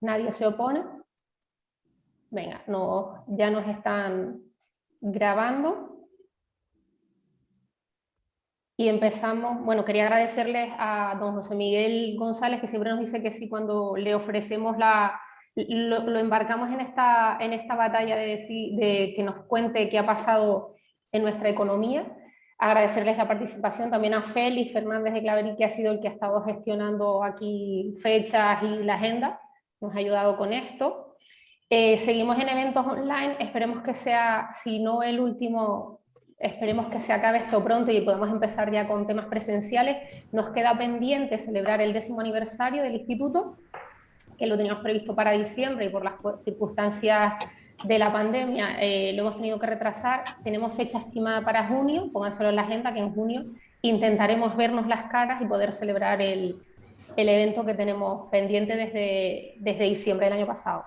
¿Nadie se opone? Venga, no, ya nos están grabando. Y empezamos, bueno, quería agradecerles a don José Miguel González, que siempre nos dice que sí cuando le ofrecemos lo embarcamos en esta batalla de que nos cuente qué ha pasado en nuestra economía. Agradecerles la participación también a Félix Fernández de Claverí, que ha sido el que ha estado gestionando aquí fechas y la agenda, nos ha ayudado con esto. Seguimos en eventos online, esperemos que sea, si no el último, esperemos que se acabe esto pronto y podamos empezar ya con temas presenciales. Nos queda pendiente celebrar el 10º aniversario del instituto, que lo teníamos previsto para diciembre y por las circunstancias de la pandemia lo hemos tenido que retrasar. Tenemos fecha estimada para junio, pónganselo en la agenda que en junio intentaremos vernos las caras y poder celebrar el evento que tenemos pendiente desde diciembre del año pasado.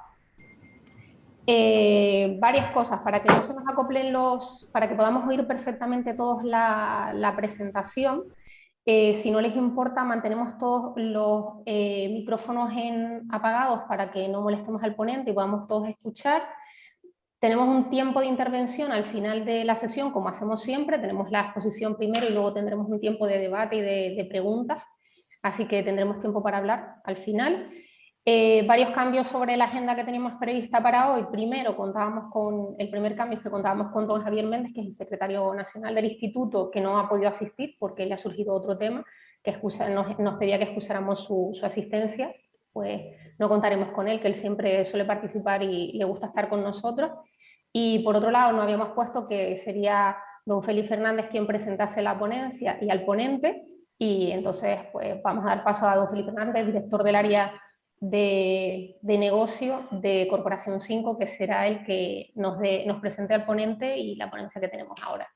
Varias cosas para que no se nos acoplen para que podamos oír perfectamente todos la presentación. Si no les importa, mantenemos todos los micrófonos apagados para que no molestemos al ponente y podamos todos escuchar. Tenemos un tiempo de intervención al final de la sesión, como hacemos siempre. Tenemos la exposición primero y luego tendremos un tiempo de debate y de preguntas. Así que tendremos tiempo para hablar al final. Varios cambios sobre la agenda que teníamos prevista para hoy. Primero, el primer cambio es que contábamos con don Javier Méndez, que es el secretario nacional del instituto, que no ha podido asistir porque le ha surgido otro tema, que nos pedía que excusáramos su asistencia. Pues no contaremos con él, que él siempre suele participar y le gusta estar con nosotros. Y por otro lado, nos habíamos puesto que sería don Félix Fernández quien presentase la ponencia y al ponente, y entonces pues vamos a dar paso a don Félix Fernández, director del área de negocio de Corporación 5, que será el que nos presente al ponente y la ponencia que tenemos ahora.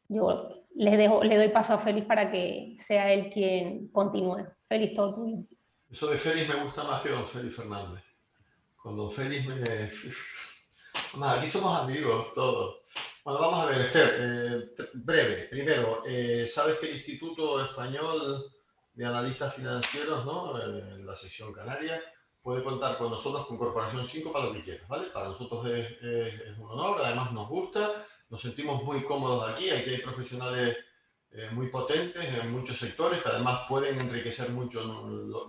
Yo le doy paso a Félix para que sea él quien continúe. Félix, todo tuyo. Eso de Félix me gusta más que don Félix Fernández. Con don Félix aquí somos amigos todos. Bueno, vamos a ver, Esther, breve. Primero, sabes que el Instituto Español de Analistas Financieros, ¿no? En la sección canaria, puede contar con nosotros, con Corporación 5, para lo que quieras, ¿vale? Para nosotros es un honor, además nos gusta, nos sentimos muy cómodos aquí hay profesionales muy potentes en muchos sectores que además pueden enriquecer mucho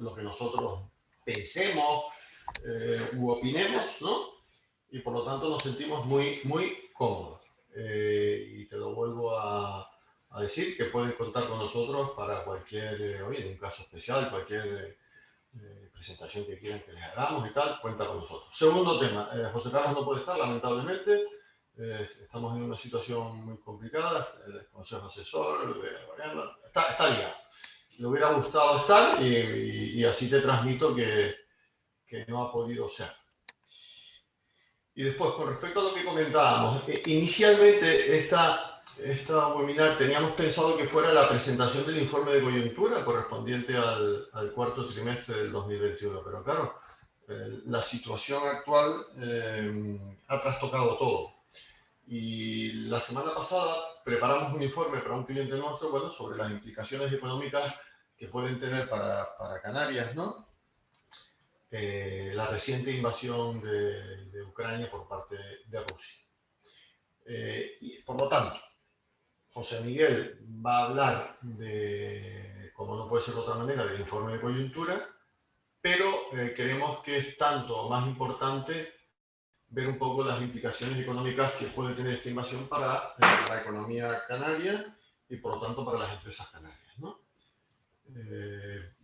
lo que nosotros pensemos u opinemos, ¿no? Y por lo tanto nos sentimos muy, muy cómodos. Y te lo vuelvo a decir, que pueden contar con nosotros para cualquier, oye, un caso especial, cualquier presentación que quieran que les hagamos y tal, cuenta con nosotros. Segundo tema, José Carlos no puede estar, lamentablemente. Estamos en una situación muy complicada, el consejo asesor, está liado. Le hubiera gustado estar y así te transmito que no ha podido ser. Y después, con respecto a lo que comentábamos, inicialmente esta webinar teníamos pensado que fuera la presentación del informe de coyuntura correspondiente al cuarto trimestre del 2021, pero claro, la situación actual ha trastocado todo. Y la semana pasada preparamos un informe para un cliente nuestro, bueno, sobre las implicaciones económicas que pueden tener para Canarias, ¿no? La reciente invasión de Ucrania por parte de Rusia. Y por lo tanto, José Miguel va a hablar como no puede ser de otra manera, del informe de coyuntura, pero creemos que es tanto o más importante ver un poco las implicaciones económicas que puede tener esta invasión para la economía canaria y por lo tanto para las empresas canarias, ¿no?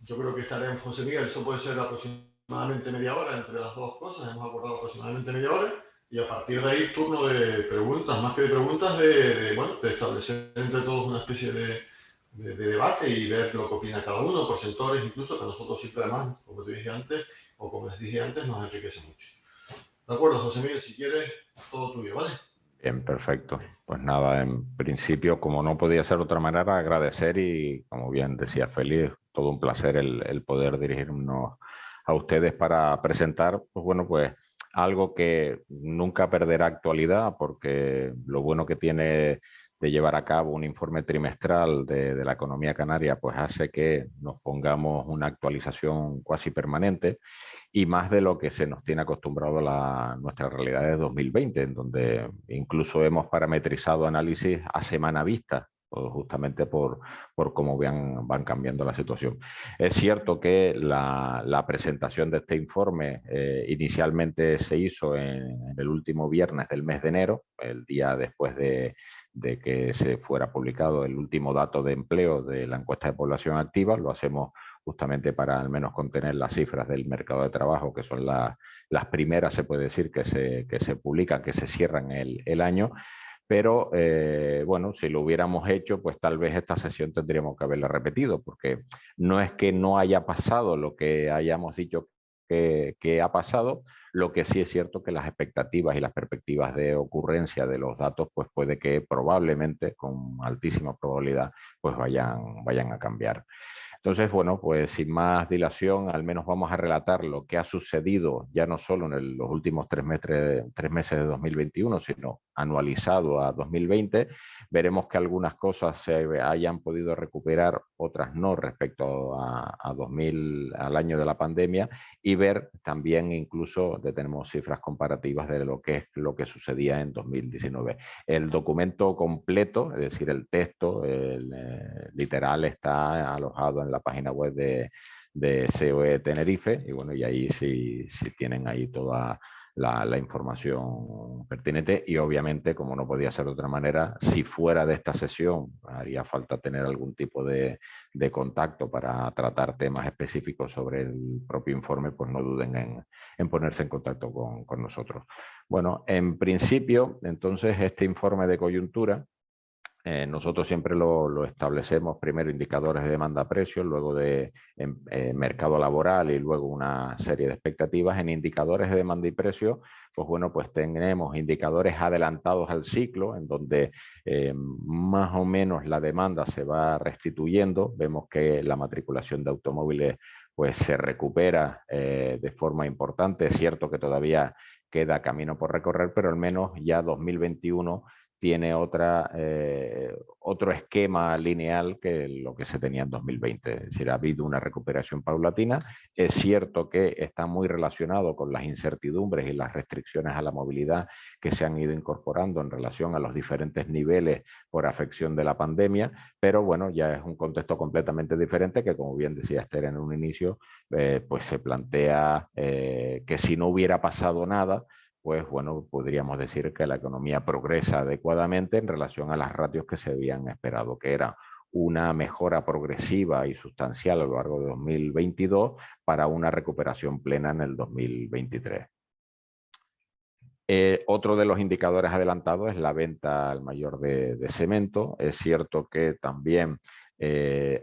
Yo creo que estaremos, José Miguel, eso puede ser aproximadamente media hora entre las dos cosas, hemos acordado aproximadamente media hora, y a partir de ahí turno de preguntas, más que de preguntas, de establecer entre todos una especie de debate y ver lo que opina cada uno, por sectores incluso, que a nosotros siempre además, como te dije antes, o como les dije antes, nos enriquece mucho. De acuerdo, José Miguel, si quieres, todo tuyo, ¿vale? Bien, perfecto. Pues nada, en principio, como no podía ser de otra manera, agradecer y, como bien decía Félix, todo un placer el poder dirigirnos a ustedes para presentar, pues bueno, pues algo que nunca perderá actualidad, porque lo bueno que tiene llevar a cabo un informe trimestral de la economía canaria, pues hace que nos pongamos una actualización cuasi permanente y más de lo que se nos tiene acostumbrado nuestra realidad de 2020, en donde incluso hemos parametrizado análisis a semana vista, justamente por cómo van cambiando la situación. Es cierto que la presentación de este informe inicialmente se hizo en el último viernes del mes de enero, el día después de que se fuera publicado el último dato de empleo de la encuesta de población activa. Lo hacemos justamente para al menos contener las cifras del mercado de trabajo, que son las primeras, se puede decir, que se publican, que se cierran el año. Pero bueno, si lo hubiéramos hecho, pues tal vez esta sesión tendríamos que haberla repetido, porque no es que no haya pasado lo que hayamos dicho que ha pasado. Lo que sí es cierto que las expectativas y las perspectivas de ocurrencia de los datos, pues puede que probablemente, con altísima probabilidad, pues vayan a cambiar. Entonces, bueno, pues sin más dilación, al menos vamos a relatar lo que ha sucedido ya no solo en los últimos 3 meses de 2021, sino anualizado a 2020. Veremos que algunas cosas se hayan podido recuperar, otras no, respecto al año de la pandemia, y ver también incluso, tenemos cifras comparativas de lo que sucedía en 2019. El documento completo, es decir, el texto literal, está alojado en la página web de COE Tenerife, y bueno, y ahí sí tienen ahí toda la información pertinente. Y obviamente, como no podía ser de otra manera, si fuera de esta sesión haría falta tener algún tipo de contacto para tratar temas específicos sobre el propio informe, pues no duden en ponerse en contacto con nosotros. Bueno, en principio, entonces, este informe de coyuntura, nosotros siempre lo establecemos, primero indicadores de demanda-precio, luego de mercado laboral y luego una serie de expectativas. En indicadores de demanda y precio, pues bueno, pues tenemos indicadores adelantados al ciclo, en donde más o menos la demanda se va restituyendo. Vemos que la matriculación de automóviles pues se recupera de forma importante. Es cierto que todavía queda camino por recorrer, pero al menos ya 2021 tiene otro esquema lineal que lo que se tenía en 2020. Es decir, ha habido una recuperación paulatina. Es cierto que está muy relacionado con las incertidumbres y las restricciones a la movilidad que se han ido incorporando en relación a los diferentes niveles por afección de la pandemia, pero bueno, ya es un contexto completamente diferente que, como bien decía Esther en un inicio, pues se plantea que si no hubiera pasado nada, pues bueno, podríamos decir que la economía progresa adecuadamente en relación a las ratios que se habían esperado, que era una mejora progresiva y sustancial a lo largo de 2022 para una recuperación plena en el 2023. Otro de los indicadores adelantados es la venta al mayor de cemento. Es cierto que también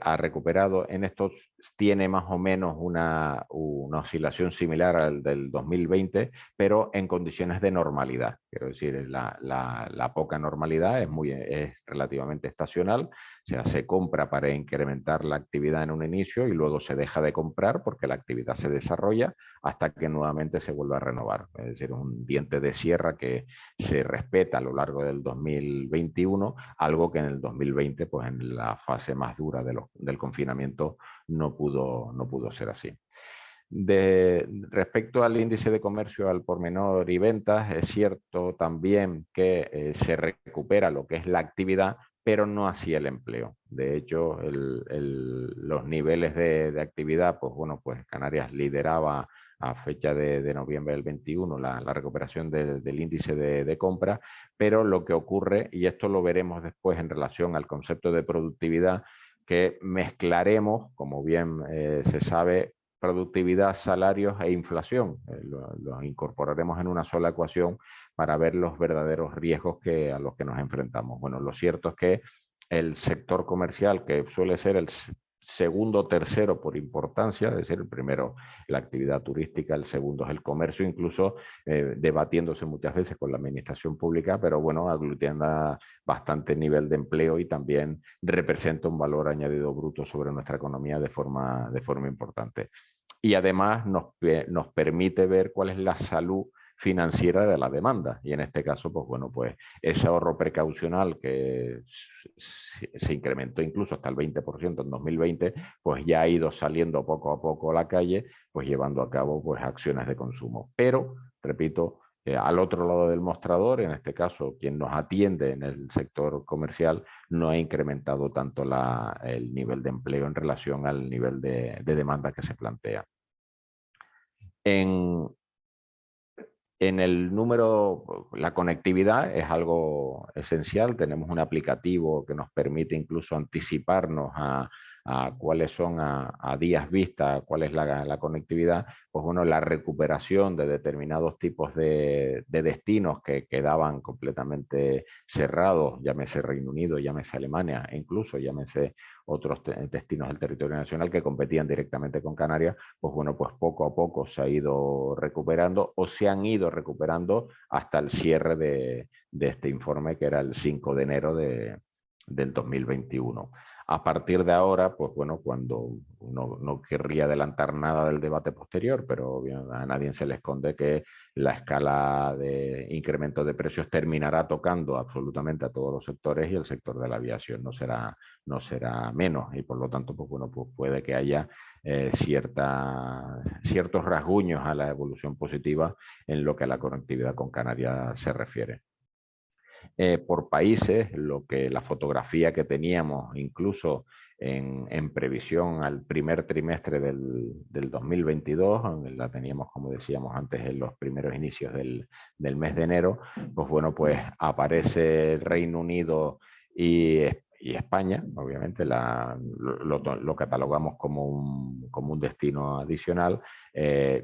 ha recuperado. En esto tiene más o menos una oscilación similar al del 2020, pero en condiciones de normalidad. Quiero decir, la poca normalidad es relativamente estacional. O sea, se compra para incrementar la actividad en un inicio y luego se deja de comprar porque la actividad se desarrolla hasta que nuevamente se vuelve a renovar. Es decir, un diente de sierra que se respeta a lo largo del 2021, algo que en el 2020, pues en la fase más dura del confinamiento, no pudo ser así. Respecto al índice de comercio al por menor y ventas, es cierto también que se recupera lo que es la actividad, pero no así el empleo. De hecho, los niveles de actividad, pues bueno, pues Canarias lideraba a fecha de noviembre del 21 la recuperación del índice de compra, pero lo que ocurre, y esto lo veremos después en relación al concepto de productividad, que mezclaremos, como bien se sabe, productividad, salarios e inflación. Los incorporaremos en una sola ecuación para ver los verdaderos riesgos a los que nos enfrentamos. Bueno, lo cierto es que el sector comercial, que suele ser el segundo o tercero por importancia, es decir, el primero la actividad turística, el segundo es el comercio, incluso debatiéndose muchas veces con la administración pública, pero bueno, aglutina bastante nivel de empleo y también representa un valor añadido bruto sobre nuestra economía de forma importante. Y además nos permite ver cuál es la salud financiera de la demanda. Y en este caso, pues bueno, pues ese ahorro precaucional que se incrementó incluso hasta el 20% en 2020, pues ya ha ido saliendo poco a poco a la calle, pues llevando a cabo pues acciones de consumo. Pero, repito, al otro lado del mostrador, en este caso, quien nos atiende en el sector comercial, no ha incrementado tanto el nivel de empleo en relación al nivel de demanda que se plantea. En el número, la conectividad es algo esencial. Tenemos un aplicativo que nos permite incluso anticiparnos a cuáles son a días vista, cuál es la conectividad. Pues bueno, la recuperación de determinados tipos de destinos que quedaban completamente cerrados, llámese Reino Unido, llámese Alemania, e incluso llámese otros destinos del territorio nacional que competían directamente con Canarias, pues bueno, pues poco a poco se ha ido recuperando o se han ido recuperando hasta el cierre de este informe, que era el 5 de enero del 2021. A partir de ahora, pues bueno, cuando no querría adelantar nada del debate posterior, pero bien, a nadie se le esconde que la escala de incremento de precios terminará tocando absolutamente a todos los sectores y el sector de la aviación no será menos, y por lo tanto, pues bueno, pues puede que haya ciertos rasguños a la evolución positiva en lo que a la conectividad con Canarias se refiere. Por países, la fotografía que teníamos incluso en previsión al primer trimestre del 2022, la teníamos, como decíamos antes, en los primeros inicios del mes de enero, pues bueno, pues aparece el Reino Unido y España, obviamente lo catalogamos como un destino adicional,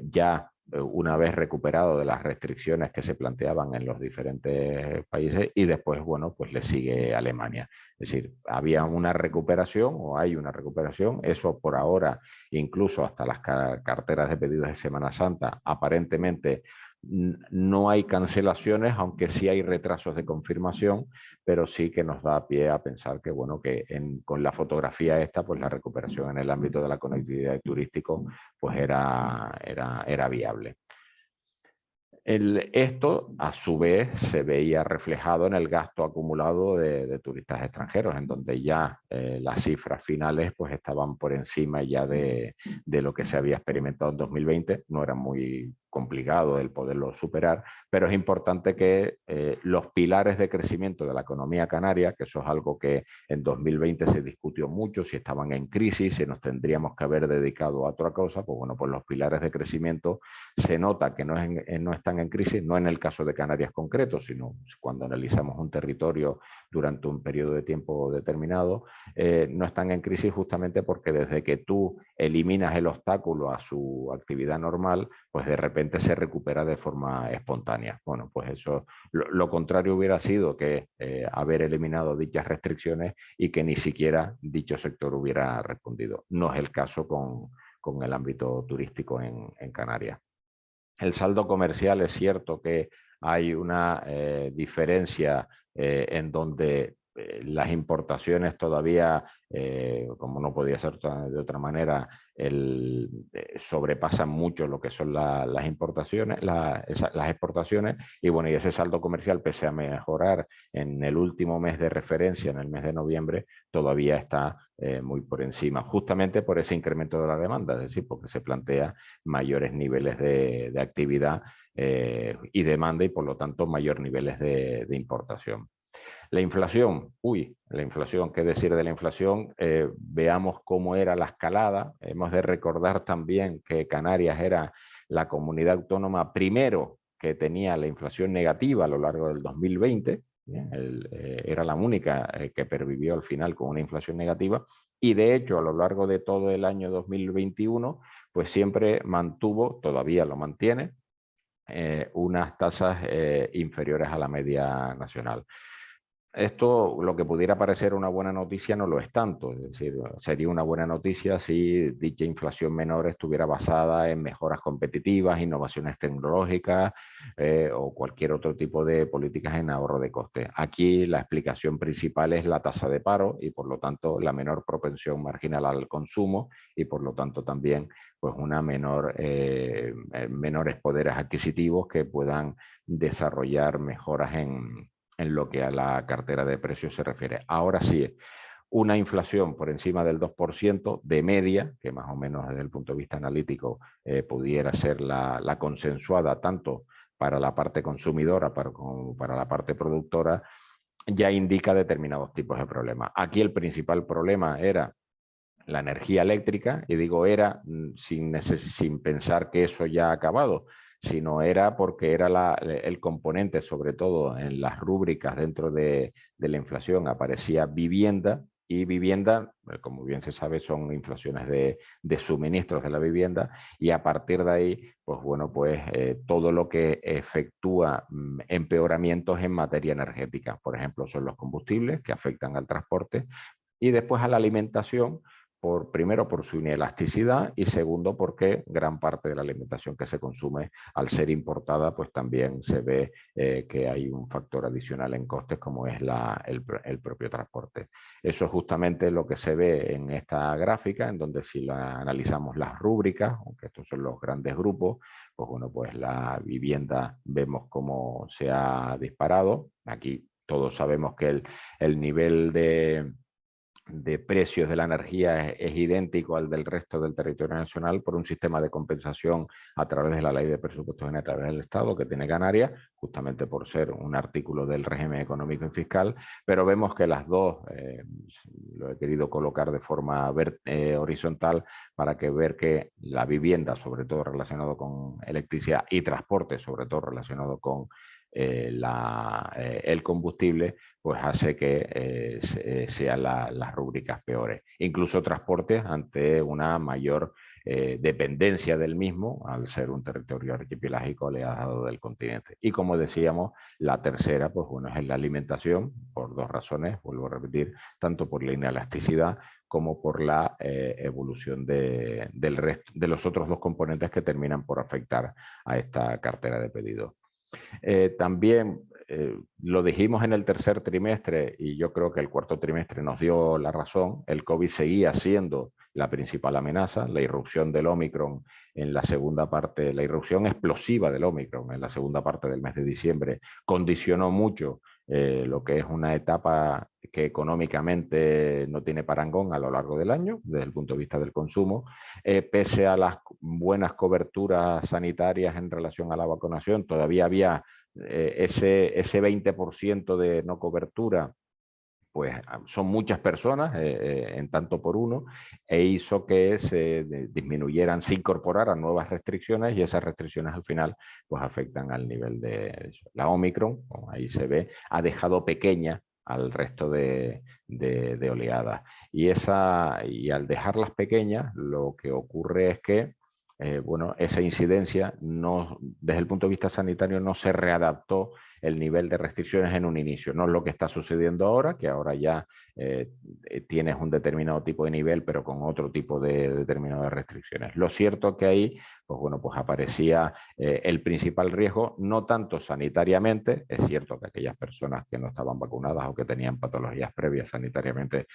ya una vez recuperado de las restricciones que se planteaban en los diferentes países, y después, bueno, pues le sigue Alemania. Es decir, había una recuperación o hay una recuperación, eso por ahora, incluso hasta las carteras de pedidos de Semana Santa, aparentemente no hay cancelaciones, aunque sí hay retrasos de confirmación, pero sí que nos da pie a pensar que, bueno, que con la fotografía esta, pues la recuperación en el ámbito de la conectividad y turístico, pues era viable. Esto, a su vez, se veía reflejado en el gasto acumulado de turistas extranjeros, en donde ya las cifras finales pues, estaban por encima ya de lo que se había experimentado en 2020. No era muy complicado el poderlo superar, pero es importante que los pilares de crecimiento de la economía canaria, que eso es algo que en 2020 se discutió mucho, si estaban en crisis, si nos tendríamos que haber dedicado a otra cosa, pues bueno, pues los pilares de crecimiento se nota que no están en crisis, no en el caso de Canarias concreto, sino cuando analizamos un territorio durante un periodo de tiempo determinado, no están en crisis justamente porque desde que tú eliminas el obstáculo a su actividad normal, pues de repente se recupera de forma espontánea. Bueno, pues eso, lo contrario hubiera sido que haber eliminado dichas restricciones y que ni siquiera dicho sector hubiera respondido. No es el caso con el ámbito turístico en Canarias. El saldo comercial, es cierto que hay una diferencia en donde las importaciones todavía, como no podía ser de otra manera, sobrepasan mucho lo que son las importaciones, las exportaciones, y bueno, y ese saldo comercial, pese a mejorar en el último mes de referencia, en el mes de noviembre, todavía está muy por encima, justamente por ese incremento de la demanda, es decir, porque se plantea mayores niveles de actividad y demanda, y por lo tanto mayor niveles de importación. La inflación, la inflación, ¿qué decir de la inflación? Veamos cómo era la escalada. Hemos de recordar también que Canarias era la comunidad autónoma primero que tenía la inflación negativa a lo largo del 2020. Era la única que pervivió al final con una inflación negativa, y de hecho a lo largo de todo el año 2021 pues siempre mantuvo, todavía lo mantiene, unas tasas inferiores a la media nacional. esto, lo que pudiera parecer una buena noticia, no lo es tanto. Es decir, sería una buena noticia si dicha inflación menor estuviera basada en mejoras competitivas, innovaciones tecnológicas o cualquier otro tipo de políticas en ahorro de costes. Aquí la explicación principal es la tasa de paro y, por lo tanto, la menor propensión marginal al consumo y, por lo tanto, también pues una menores poderes adquisitivos que puedan desarrollar mejoras en lo que a la cartera de precios se refiere. Ahora sí, una inflación por encima del 2% de media, que más o menos desde el punto de vista analítico pudiera ser la consensuada tanto para la parte consumidora como para la parte productora, ya indica determinados tipos de problemas. Aquí el principal problema era la energía eléctrica, y digo era sin pensar que eso ya ha acabado, sino era porque era el componente, sobre todo en las rúbricas dentro de la inflación, aparecía vivienda, y vivienda, como bien se sabe, son inflaciones de suministros de la vivienda, y a partir de ahí, pues bueno, pues todo lo que efectúa empeoramientos en materia energética, por ejemplo, son los combustibles que afectan al transporte, y después a la alimentación, primero por su inelasticidad y segundo porque gran parte de la alimentación que se consume, al ser importada, pues también se ve que hay un factor adicional en costes como es el propio transporte. Eso es justamente lo que se ve en esta gráfica, en donde si analizamos las rúbricas, aunque estos son los grandes grupos, pues bueno, pues la vivienda vemos cómo se ha disparado. Aquí todos sabemos que el nivel de precios de la energía es idéntico al del resto del territorio nacional por un sistema de compensación a través de la Ley de Presupuestos Generales del Estado que tiene Canarias, justamente por ser un artículo del régimen económico y fiscal, pero vemos que las dos, lo he querido colocar de forma horizontal para ver que la vivienda, sobre todo relacionado con electricidad, y transporte, sobre todo relacionado con el combustible, pues hace que sean las rúbricas peores. Incluso transporte ante una mayor dependencia del mismo, al ser un territorio archipelágico alejado del continente. Y como decíamos, la tercera, pues bueno, es la alimentación, por dos razones, vuelvo a repetir, tanto por la inelasticidad como por la evolución de los otros dos componentes que terminan por afectar a esta cartera de pedidos. También lo dijimos en el tercer trimestre y yo creo que el cuarto trimestre nos dio la razón. El COVID seguía siendo la principal amenaza. La irrupción del Omicron en la segunda parte, la irrupción explosiva del Omicron en la segunda parte del mes de diciembre condicionó mucho lo que es una etapa que económicamente no tiene parangón a lo largo del año desde el punto de vista del consumo, pese a las buenas coberturas sanitarias en relación a la vacunación. Todavía había ese 20% de no cobertura, pues son muchas personas en tanto por uno, e hizo que se disminuyeran, se incorporaran nuevas restricciones, y esas restricciones al final pues afectan al nivel de eso. La Omicron, como ahí se ve, ha dejado pequeña al resto de oleadas, y al dejarlas pequeñas lo que ocurre es que bueno, esa incidencia no, desde el punto de vista sanitario, no se readaptó el nivel de restricciones en un inicio. No es lo que está sucediendo ahora, que ahora ya tienes un determinado tipo de nivel, pero con otro tipo de determinadas restricciones. Lo cierto es que ahí, pues bueno, pues aparecía el principal riesgo, no tanto sanitariamente. Es cierto que aquellas personas que no estaban vacunadas o que tenían patologías previas sanitariamente,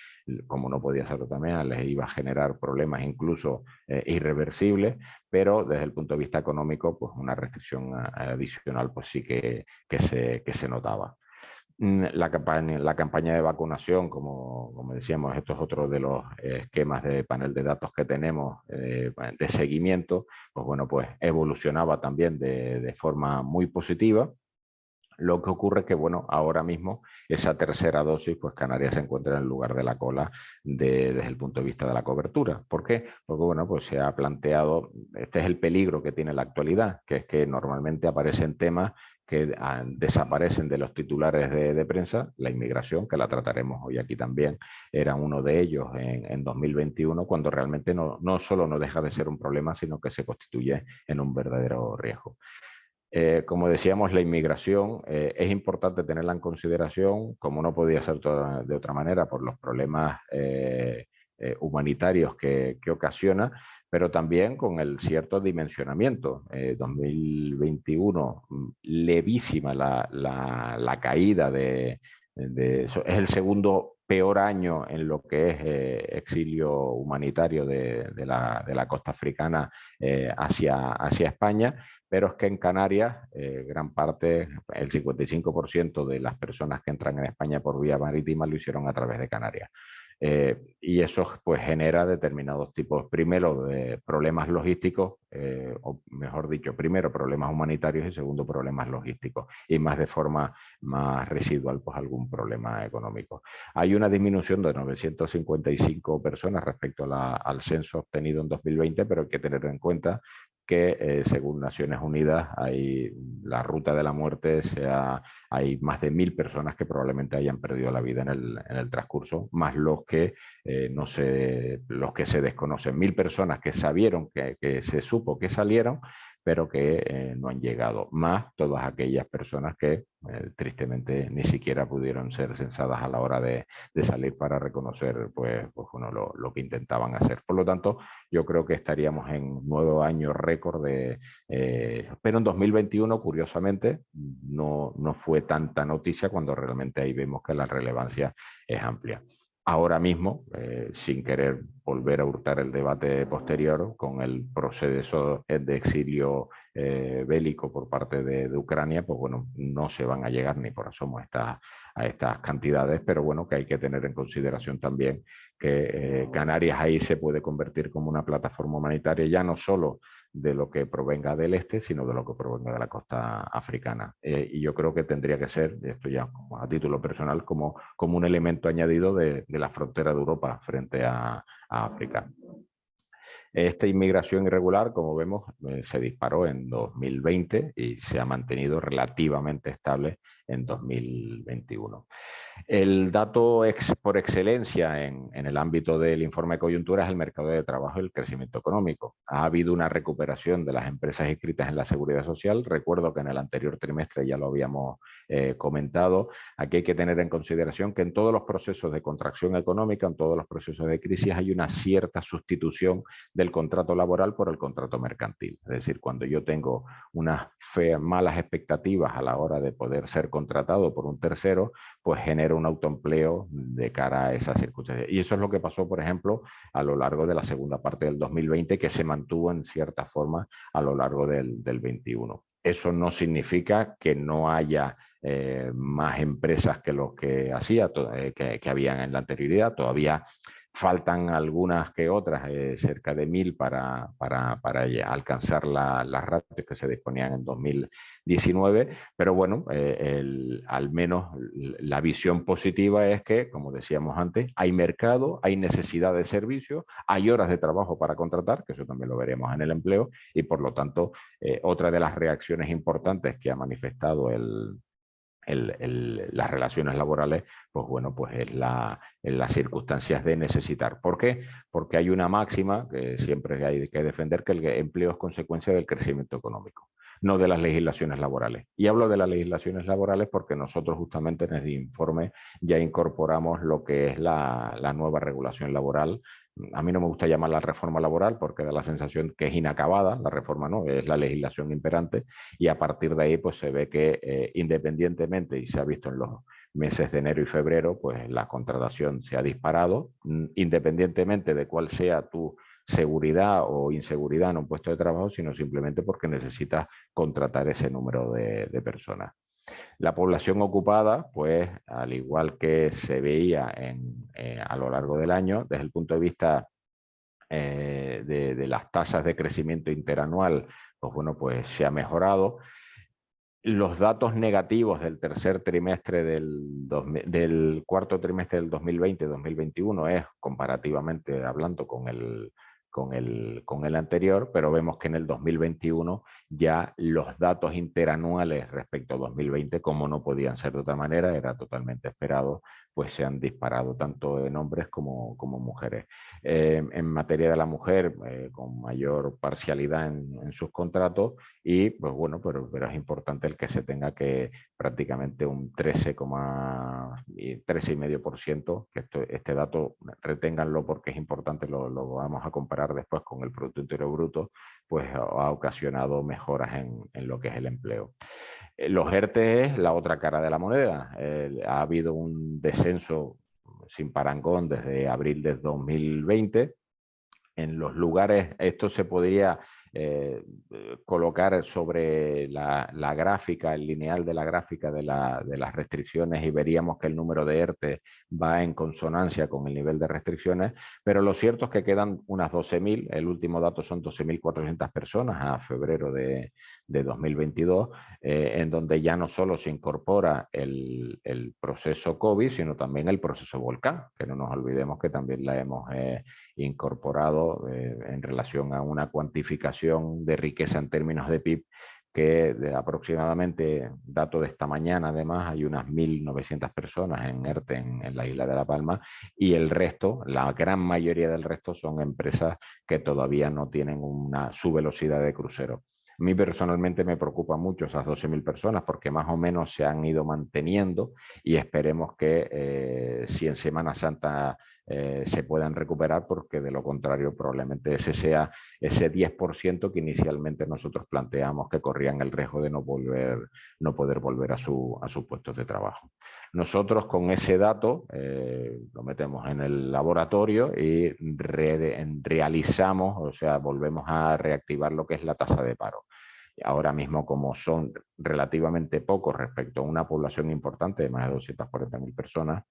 como no podía ser también, les iba a generar problemas incluso irreversibles, pero desde el punto de vista económico, pues una restricción adicional pues sí que se notaba. La campaña de vacunación, como decíamos, esto es otro de los esquemas de panel de datos que tenemos de seguimiento, pues bueno, pues evolucionaba también de forma muy positiva. Lo que ocurre es que, bueno, ahora mismo esa tercera dosis, pues Canarias se encuentra en el lugar de la cola desde el punto de vista de la cobertura. ¿Por qué? Porque, bueno, pues se ha planteado, este es el peligro que tiene la actualidad, que es que normalmente aparecen temas que desaparecen de los titulares de prensa. La inmigración, que la trataremos hoy aquí también, era uno de ellos en 2021, cuando realmente no solo no deja de ser un problema, sino que se constituye en un verdadero riesgo. Como decíamos, la inmigración es importante tenerla en consideración, como no podía ser de otra manera, por los problemas humanitarios que ocasiona, pero también con el cierto dimensionamiento. 2021, levísima la caída es el segundo peor año en lo que es exilio humanitario de la costa africana hacia España, pero es que en Canarias gran parte, el 55% de las personas que entran en España por vía marítima lo hicieron a través de Canarias. Y eso pues genera determinados tipos, primero, de problemas logísticos, o mejor dicho, primero problemas humanitarios y segundo problemas logísticos, y más de forma más residual pues algún problema económico. Hay una disminución de 955 personas respecto al censo obtenido en 2020, pero hay que tener en cuenta que según Naciones Unidas la ruta de la muerte hay más de 1000 personas que probablemente hayan perdido la vida en el transcurso, más los que los que se desconocen. 1000 personas que sabieron, que se supo que salieron, pero que no han llegado, más todas aquellas personas que tristemente ni siquiera pudieron ser censadas a la hora de salir para reconocer pues bueno, lo que intentaban hacer. Por lo tanto, yo creo que estaríamos en un nuevo año récord pero en 2021, curiosamente, no fue tanta noticia cuando realmente ahí vemos que la relevancia es amplia. Ahora mismo, sin querer volver a hurtar el debate posterior, con el proceso de exilio bélico por parte de Ucrania, pues bueno, no se van a llegar ni por asomo a estas cantidades, pero bueno, que hay que tener en consideración también que Canarias ahí se puede convertir como una plataforma humanitaria, ya no solo de lo que provenga del este, sino de lo que provenga de la costa africana. Y yo creo que tendría que ser, esto ya como a título personal, como un elemento añadido de la frontera de Europa frente a África. Esta inmigración irregular, como vemos, se disparó en 2020 y se ha mantenido relativamente estable en 2021. El dato por excelencia en el ámbito del informe de coyuntura es el mercado de trabajo y el crecimiento económico. Ha habido una recuperación de las empresas inscritas en la Seguridad Social. Recuerdo que en el anterior trimestre ya lo habíamos comentado. Aquí hay que tener en consideración que en todos los procesos de contracción económica, en todos los procesos de crisis, hay una cierta sustitución del contrato laboral por el contrato mercantil. Es decir, cuando yo tengo unas malas expectativas a la hora de poder ser contratado por un tercero, pues genera un autoempleo de cara a esas circunstancias. Y eso es lo que pasó, por ejemplo, a lo largo de la segunda parte del 2020, que se mantuvo en cierta forma a lo largo del 21. Eso no significa que no haya más empresas que los que que habían en la anterioridad. Todavía faltan algunas que otras, cerca de 1000 para alcanzar las ratios que se disponían en 2019, pero bueno, al menos la visión positiva es que, como decíamos antes, hay mercado, hay necesidad de servicios, hay horas de trabajo para contratar, que eso también lo veremos en el empleo, y por lo tanto, otra de las reacciones importantes que ha manifestado las relaciones laborales, pues bueno, pues es en las circunstancias de necesitar. ¿Por qué? Porque hay una máxima que siempre hay que defender, que el empleo es consecuencia del crecimiento económico, no de las legislaciones laborales. Y hablo de las legislaciones laborales porque nosotros justamente en el informe ya incorporamos lo que es la nueva regulación laboral. A mí no me gusta llamarla reforma laboral porque da la sensación que es inacabada, la reforma no, es la legislación imperante, y a partir de ahí pues se ve que independientemente, y se ha visto en los meses de enero y febrero, pues la contratación se ha disparado, independientemente de cuál sea tu seguridad o inseguridad en un puesto de trabajo, sino simplemente porque necesitas contratar ese número de personas. La población ocupada, pues al igual que se veía a lo largo del año, desde el punto de vista de las tasas de crecimiento interanual, pues bueno, pues se ha mejorado. Los datos negativos del tercer trimestre del cuarto trimestre del 2020-2021 es comparativamente hablando con el anterior, pero vemos que en el 2021 ya los datos interanuales respecto a 2020, como no podían ser de otra manera, era totalmente esperado, pues se han disparado tanto en hombres como mujeres. En materia de la mujer, con mayor parcialidad en sus contratos, y pues bueno, pero es importante el que se tenga que prácticamente un 13,5%, que este dato reténganlo porque es importante, lo vamos a comparar después con el Producto Interior Bruto, pues ha ocasionado mejoras en lo que es el empleo. Los ERTE es la otra cara de la moneda. Ha habido un descenso sin parangón desde abril de 2020. En los lugares, esto se podría colocar sobre la gráfica, el lineal de la gráfica de las restricciones, y veríamos que el número de ERTE va en consonancia con el nivel de restricciones, pero lo cierto es que quedan unas 12.000, el último dato son 12.400 personas a febrero de 2022, en donde ya no solo se incorpora el proceso COVID, sino también el proceso volcán, que no nos olvidemos que también la hemos incorporado en relación a una cuantificación de riqueza en términos de PIB, que de aproximadamente, dato de esta mañana además, hay unas 1.900 personas en ERTE en la isla de La Palma, y el resto, la gran mayoría del resto, son empresas que todavía no tienen su velocidad de crucero. A mí personalmente me preocupa mucho esas 12.000 personas, porque más o menos se han ido manteniendo, y esperemos que si en Semana Santa se puedan recuperar, porque de lo contrario probablemente ese sea ese 10% que inicialmente nosotros planteamos que corrían el riesgo de no poder volver a sus puestos de trabajo. Nosotros con ese dato lo metemos en el laboratorio y realizamos, o sea, volvemos a reactivar lo que es la tasa de paro. Ahora mismo, como son relativamente pocos respecto a una población importante de más de 240.000 personas,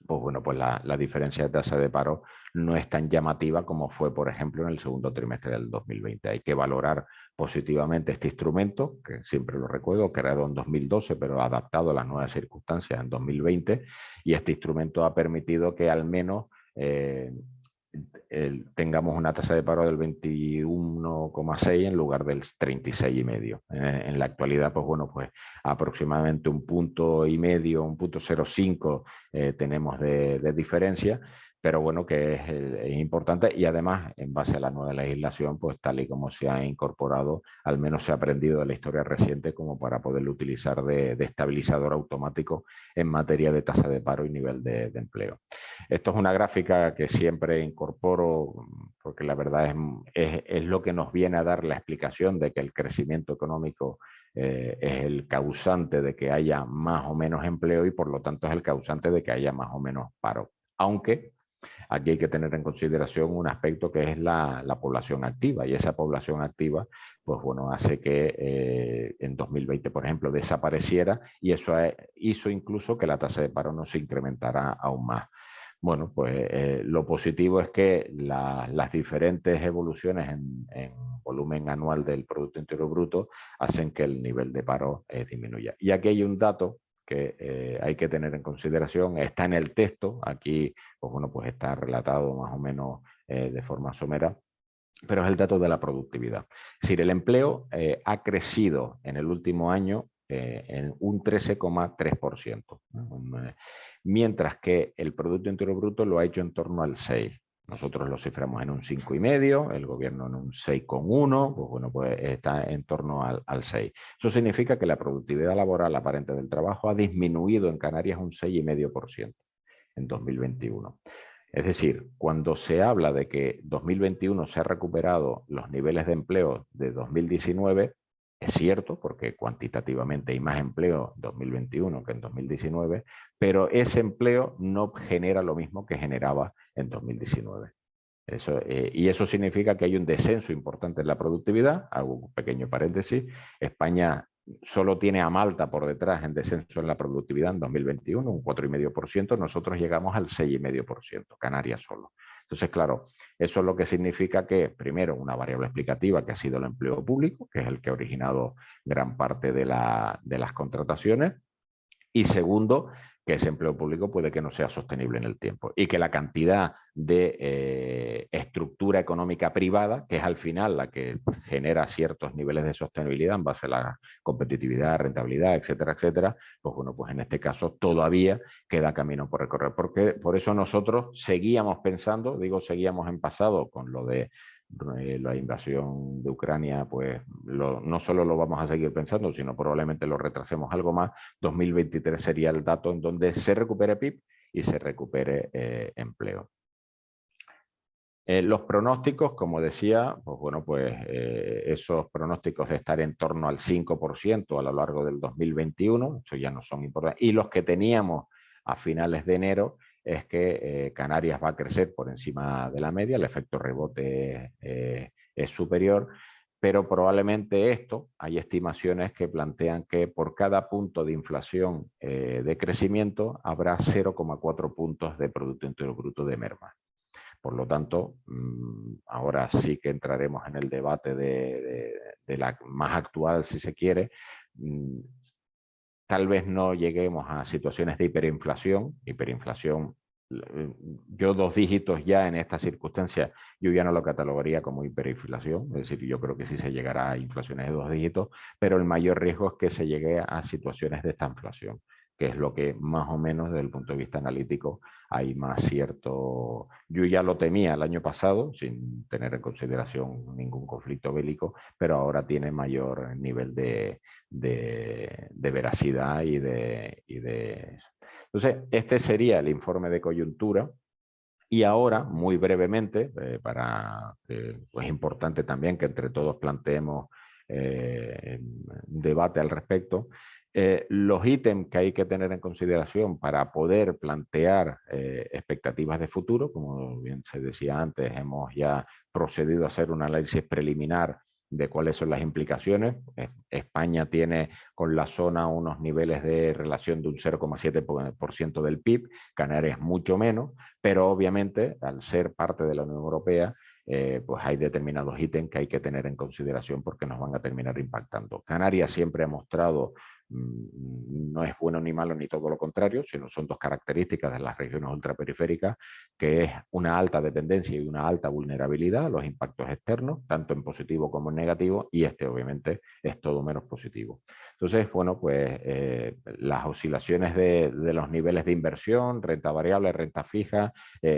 pues bueno, pues la diferencia de tasa de paro no es tan llamativa como fue, por ejemplo, en el segundo trimestre del 2020. Hay que valorar positivamente este instrumento, que siempre lo recuerdo, creado en 2012, pero adaptado a las nuevas circunstancias en 2020, y este instrumento ha permitido que al menos tengamos una tasa de paro del 21,6 en lugar del 36,5. En la actualidad, pues bueno, pues aproximadamente 1,5 puntos, 1,05 tenemos de diferencia, pero bueno, que es importante, y además, en base a la nueva legislación, pues tal y como se ha incorporado, al menos se ha aprendido de la historia reciente como para poderlo utilizar de estabilizador automático en materia de tasa de paro y nivel de empleo. Esto es una gráfica que siempre incorporo, porque la verdad es lo que nos viene a dar la explicación de que el crecimiento económico es el causante de que haya más o menos empleo, y por lo tanto es el causante de que haya más o menos paro. Aunque aquí hay que tener en consideración un aspecto que es la población activa, y esa población activa, pues bueno, hace que en 2020, por ejemplo, desapareciera, y eso hizo incluso que la tasa de paro no se incrementara aún más. Bueno, pues lo positivo es que las diferentes evoluciones en volumen anual del Producto Interior Bruto hacen que el nivel de paro disminuya. Y aquí hay un dato que hay que tener en consideración, está en el texto, aquí pues bueno, pues está relatado más o menos de forma somera, pero es el dato de la productividad. Es decir, el empleo ha crecido en el último año en un 13,3%, mientras que el Producto Interior Bruto lo ha hecho en torno al 6%. Nosotros lo ciframos en un 5,5%, el gobierno en un 6,1%, pues bueno, pues está en torno al 6%. Eso significa que la productividad laboral aparente del trabajo ha disminuido en Canarias un 6,5% en 2021. Es decir, cuando se habla de que 2021 se ha recuperado los niveles de empleo de 2019, es cierto, porque cuantitativamente hay más empleo en 2021 que en 2019, pero ese empleo no genera lo mismo que generaba en 2019. Y eso significa que hay un descenso importante en la productividad. Hago un pequeño paréntesis. España solo tiene a Malta por detrás en descenso en la productividad en 2021, un 4,5%. Nosotros llegamos al 6,5%, Canarias solo. Entonces, claro, eso es lo que significa que, primero, una variable explicativa que ha sido el empleo público, que es el que ha originado gran parte de las contrataciones, y segundo, que ese empleo público puede que no sea sostenible en el tiempo y que la cantidad de estructura económica privada, que es al final la que genera ciertos niveles de sostenibilidad en base a la competitividad, rentabilidad, etcétera, etcétera, pues bueno, pues en este caso todavía queda camino por recorrer. Porque por eso nosotros seguíamos pensando, digo seguíamos en pasado con lo de la invasión de Ucrania, pues no solo lo vamos a seguir pensando, sino probablemente lo retrasemos algo más. 2023 sería el dato en donde se recupere PIB y se recupere empleo. Los pronósticos, como decía, pues bueno, pues esos pronósticos de estar en torno al 5% a lo largo del 2021, estos ya no son importantes, y los que teníamos a finales de enero es que Canarias va a crecer por encima de la media, el efecto rebote es superior, pero probablemente esto, hay estimaciones que plantean que por cada punto de inflación de crecimiento habrá 0,4 puntos de Producto Interior Bruto de merma. Por lo tanto, ahora sí que entraremos en el debate de la más actual, si se quiere. Tal vez no lleguemos a situaciones de hiperinflación. Yo 2 dígitos ya en estas circunstancias, yo ya no lo catalogaría como hiperinflación, es decir, yo creo que sí se llegará a inflaciones de 2 dígitos, pero el mayor riesgo es que se llegue a situaciones de estanflación, que es lo que más o menos desde el punto de vista analítico hay más cierto. Yo ya lo temía el año pasado, sin tener en consideración ningún conflicto bélico, pero ahora tiene mayor nivel de veracidad y de... Entonces, este sería el informe de coyuntura. Y ahora, muy brevemente, es importante también que entre todos planteemos un debate al respecto, los ítems que hay que tener en consideración para poder plantear expectativas de futuro. Como bien se decía antes, hemos ya procedido a hacer un análisis preliminar de cuáles son las implicaciones. España tiene con la zona unos niveles de relación de un 0,7% del PIB, Canarias mucho menos, pero obviamente al ser parte de la Unión Europea, pues hay determinados ítems que hay que tener en consideración porque nos van a terminar impactando. Canarias siempre ha mostrado, no es bueno ni malo ni todo lo contrario, sino son 2 características de las regiones ultraperiféricas, que es una alta dependencia y una alta vulnerabilidad a los impactos externos, tanto en positivo como en negativo, y este obviamente es todo menos positivo. Entonces, bueno, pues las oscilaciones de los niveles de inversión, renta variable, renta fija,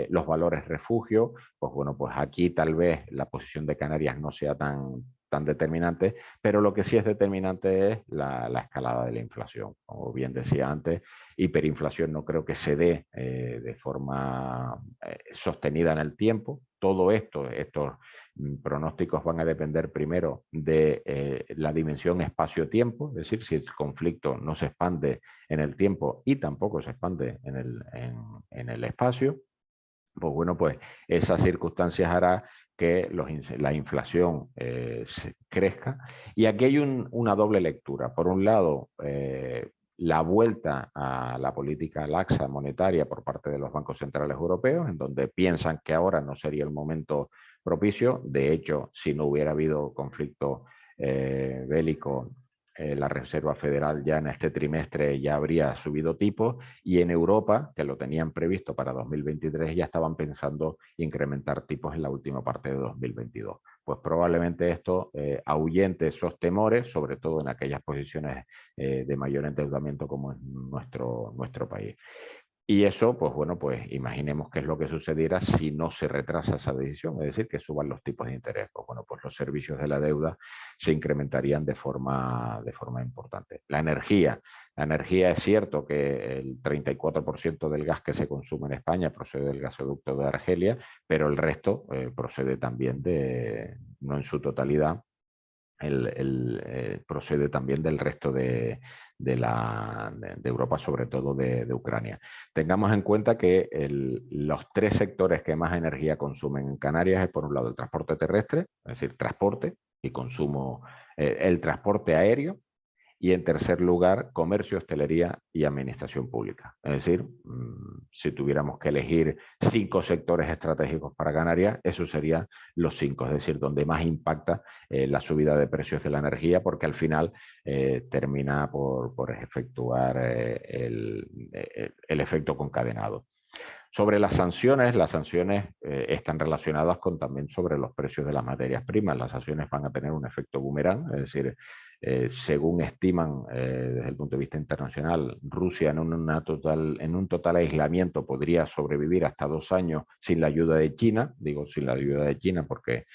los valores refugio, pues bueno, pues aquí tal vez la posición de Canarias no sea tan determinante, pero lo que sí es determinante es la escalada de la inflación. Como bien decía antes, hiperinflación no creo que se dé de forma sostenida en el tiempo. Todo estos pronósticos van a depender primero de la dimensión espacio-tiempo, es decir, si el conflicto no se expande en el tiempo y tampoco se expande en el espacio, pues bueno, pues esas circunstancias hará que la inflación crezca. Y aquí hay una doble lectura. Por un lado, la vuelta a la política laxa monetaria por parte de los bancos centrales europeos, en donde piensan que ahora no sería el momento propicio. De hecho, si no hubiera habido conflicto bélico, la Reserva Federal ya en este trimestre ya habría subido tipos, y en Europa, que lo tenían previsto para 2023, ya estaban pensando incrementar tipos en la última parte de 2022. Pues probablemente esto ahuyente esos temores, sobre todo en aquellas posiciones de mayor endeudamiento como es nuestro país. Y eso, pues bueno, pues imaginemos qué es lo que sucediera si no se retrasa esa decisión, es decir, que suban los tipos de interés. Pues bueno, pues los servicios de la deuda se incrementarían de forma importante. La energía es cierto que el 34% del gas que se consume en España procede del gasoducto de Argelia, pero el resto procede también no en su totalidad, procede también del resto de Europa, sobre todo de Ucrania. Tengamos en cuenta que los 3 sectores que más energía consumen en Canarias es, por un lado, el transporte terrestre, es decir, transporte y consumo, el transporte aéreo Y en tercer lugar, comercio, hostelería y administración pública. Es decir, si tuviéramos que elegir 5 sectores estratégicos para Canarias, esos serían los 5, es decir, donde más impacta la subida de precios de la energía, porque al final termina por efectuar el efecto concadenado. Sobre las sanciones están relacionadas también sobre los precios de las materias primas. Las sanciones van a tener un efecto boomerang, es decir, según estiman desde el punto de vista internacional, Rusia en un total aislamiento podría sobrevivir hasta 2 años sin la ayuda de China. Digo sin la ayuda de China porque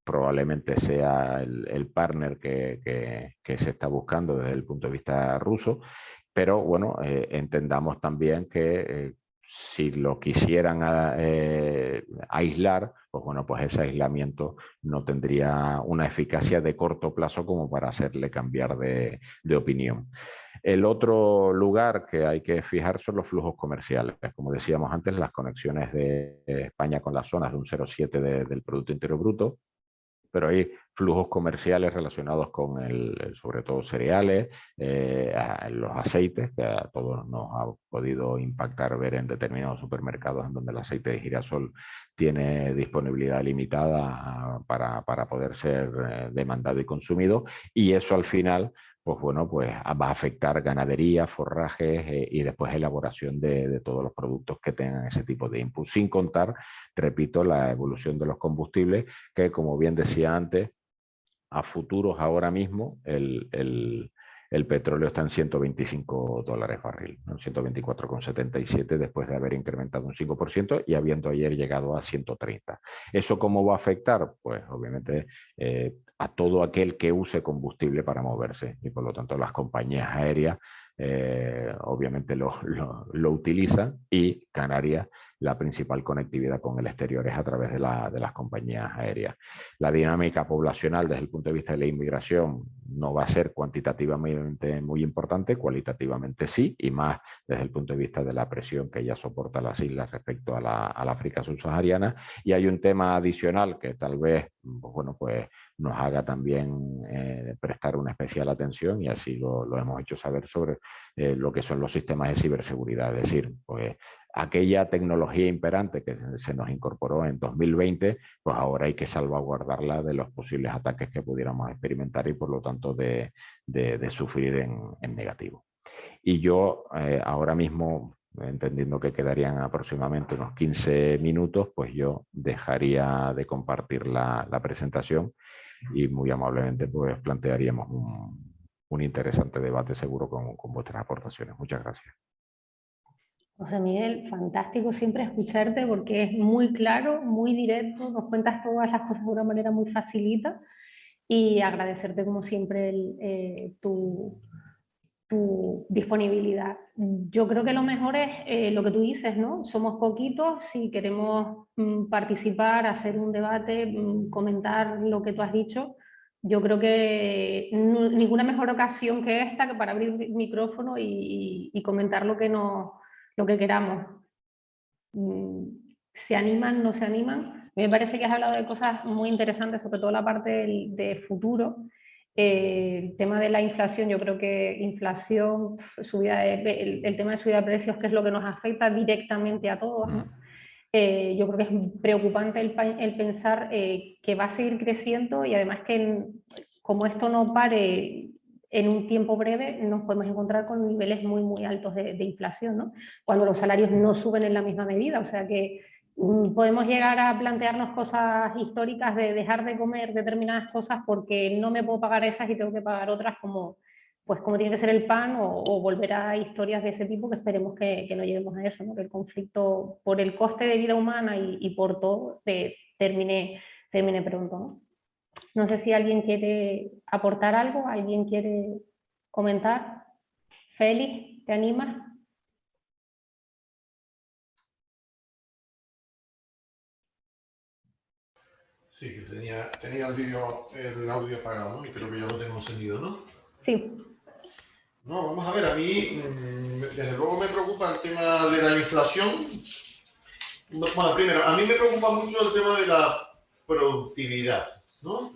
probablemente sea el partner que se está buscando desde el punto de vista ruso. Pero bueno, entendamos también que si lo quisieran aislar, pues bueno, pues ese aislamiento no tendría una eficacia de corto plazo como para hacerle cambiar de opinión. El otro lugar que hay que fijar son los flujos comerciales. Como decíamos antes, las conexiones de España con las zonas de un 0,7 del Producto Interior Bruto, pero hay flujos comerciales relacionados con sobre todo cereales, los aceites, que a todos nos ha podido impactar ver en determinados supermercados en donde el aceite de girasol tiene disponibilidad limitada para poder ser demandado y consumido, y eso al final pues bueno, pues va a afectar ganadería, forrajes y después elaboración de todos los productos que tengan ese tipo de input, sin contar, repito, la evolución de los combustibles, que como bien decía antes, a futuros ahora mismo el petróleo está en $125 barril, ¿no? 124,77 después de haber incrementado un 5% y habiendo ayer llegado a 130. ¿Eso cómo va a afectar? Pues obviamente a todo aquel que use combustible para moverse y por lo tanto las compañías aéreas obviamente lo utilizan, y Canarias, la principal conectividad con el exterior es a través de las compañías aéreas. La dinámica poblacional desde el punto de vista de la inmigración no va a ser cuantitativamente muy importante, cualitativamente sí, y más desde el punto de vista de la presión que ya soporta las islas respecto a la África subsahariana. Y hay un tema adicional que tal vez, bueno, pues nos haga también prestar una especial atención, y así lo hemos hecho saber, sobre lo que son los sistemas de ciberseguridad. Es decir, pues aquella tecnología imperante que se nos incorporó en 2020, pues ahora hay que salvaguardarla de los posibles ataques que pudiéramos experimentar y por lo tanto de sufrir en negativo. Y yo ahora mismo, entendiendo que quedarían aproximadamente unos 15 minutos, pues yo dejaría de compartir la presentación y muy amablemente pues plantearíamos un interesante debate seguro con vuestras aportaciones. Muchas gracias. José Miguel, fantástico siempre escucharte porque es muy claro, muy directo, nos cuentas todas las cosas de una manera muy facilita, y agradecerte como siempre tu disponibilidad. Yo creo que lo mejor es lo que tú dices, ¿no? Somos poquitos, si queremos participar, hacer un debate, comentar lo que tú has dicho. Yo creo que ninguna mejor ocasión que esta que para abrir el micrófono y comentar lo que queramos. ¿Se animan, no se animan? A mí me parece que has hablado de cosas muy interesantes, sobre todo la parte de futuro. El tema de la inflación, yo creo que inflación, el tema de subida de precios, que es lo que nos afecta directamente a todos, ¿no? Yo creo que es preocupante el pensar que va a seguir creciendo, y además que como esto no pare en un tiempo breve, nos podemos encontrar con niveles muy, muy altos de inflación, ¿no? Cuando los salarios no suben en la misma medida. O sea que podemos llegar a plantearnos cosas históricas de dejar de comer determinadas cosas porque no me puedo pagar esas y tengo que pagar otras, como tiene que ser el pan, o volver a historias de ese tipo, que esperemos que no lleguemos a eso, ¿no? Que el conflicto, por el coste de vida humana y por todo, termine pronto, ¿no? No sé si alguien quiere aportar algo, alguien quiere comentar. Félix, ¿te animas? Sí, que tenía el audio apagado, ¿no? Y creo que ya lo tengo encendido, ¿no? Sí. No, vamos a ver, a mí desde luego me preocupa el tema de la inflación. Bueno, primero, a mí me preocupa mucho el tema de la productividad, ¿no?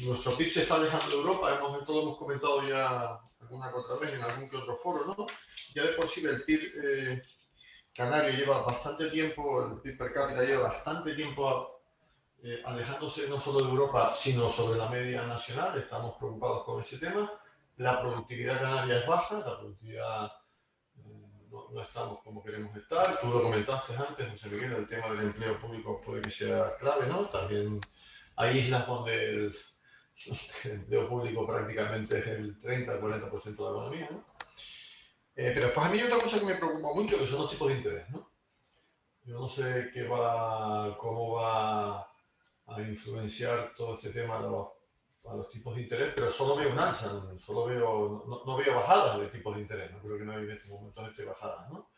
Nuestro PIB se está alejando de Europa, todo hemos comentado ya alguna que otra vez en algún que otro foro, ¿no? Ya de por sí el PIB canario lleva bastante tiempo, el PIB per cápita lleva bastante tiempo alejándose no solo de Europa, sino sobre la media nacional. Estamos preocupados con ese tema. La productividad canaria es baja, la productividad no estamos como queremos estar. Tú lo comentaste antes, José Miguel, el tema del empleo público puede que sea clave, ¿no? También hay islas donde el empleo público prácticamente es el 30-40% de la economía, ¿no? Pero pues a mí hay otra cosa que me preocupa mucho, que son los tipos de interés, ¿no? Yo no sé cómo va a influenciar todo este tema a los tipos de interés, pero solo veo un alza, no veo bajadas de tipos de interés, no creo que no hay en este momento bajadas, ¿no?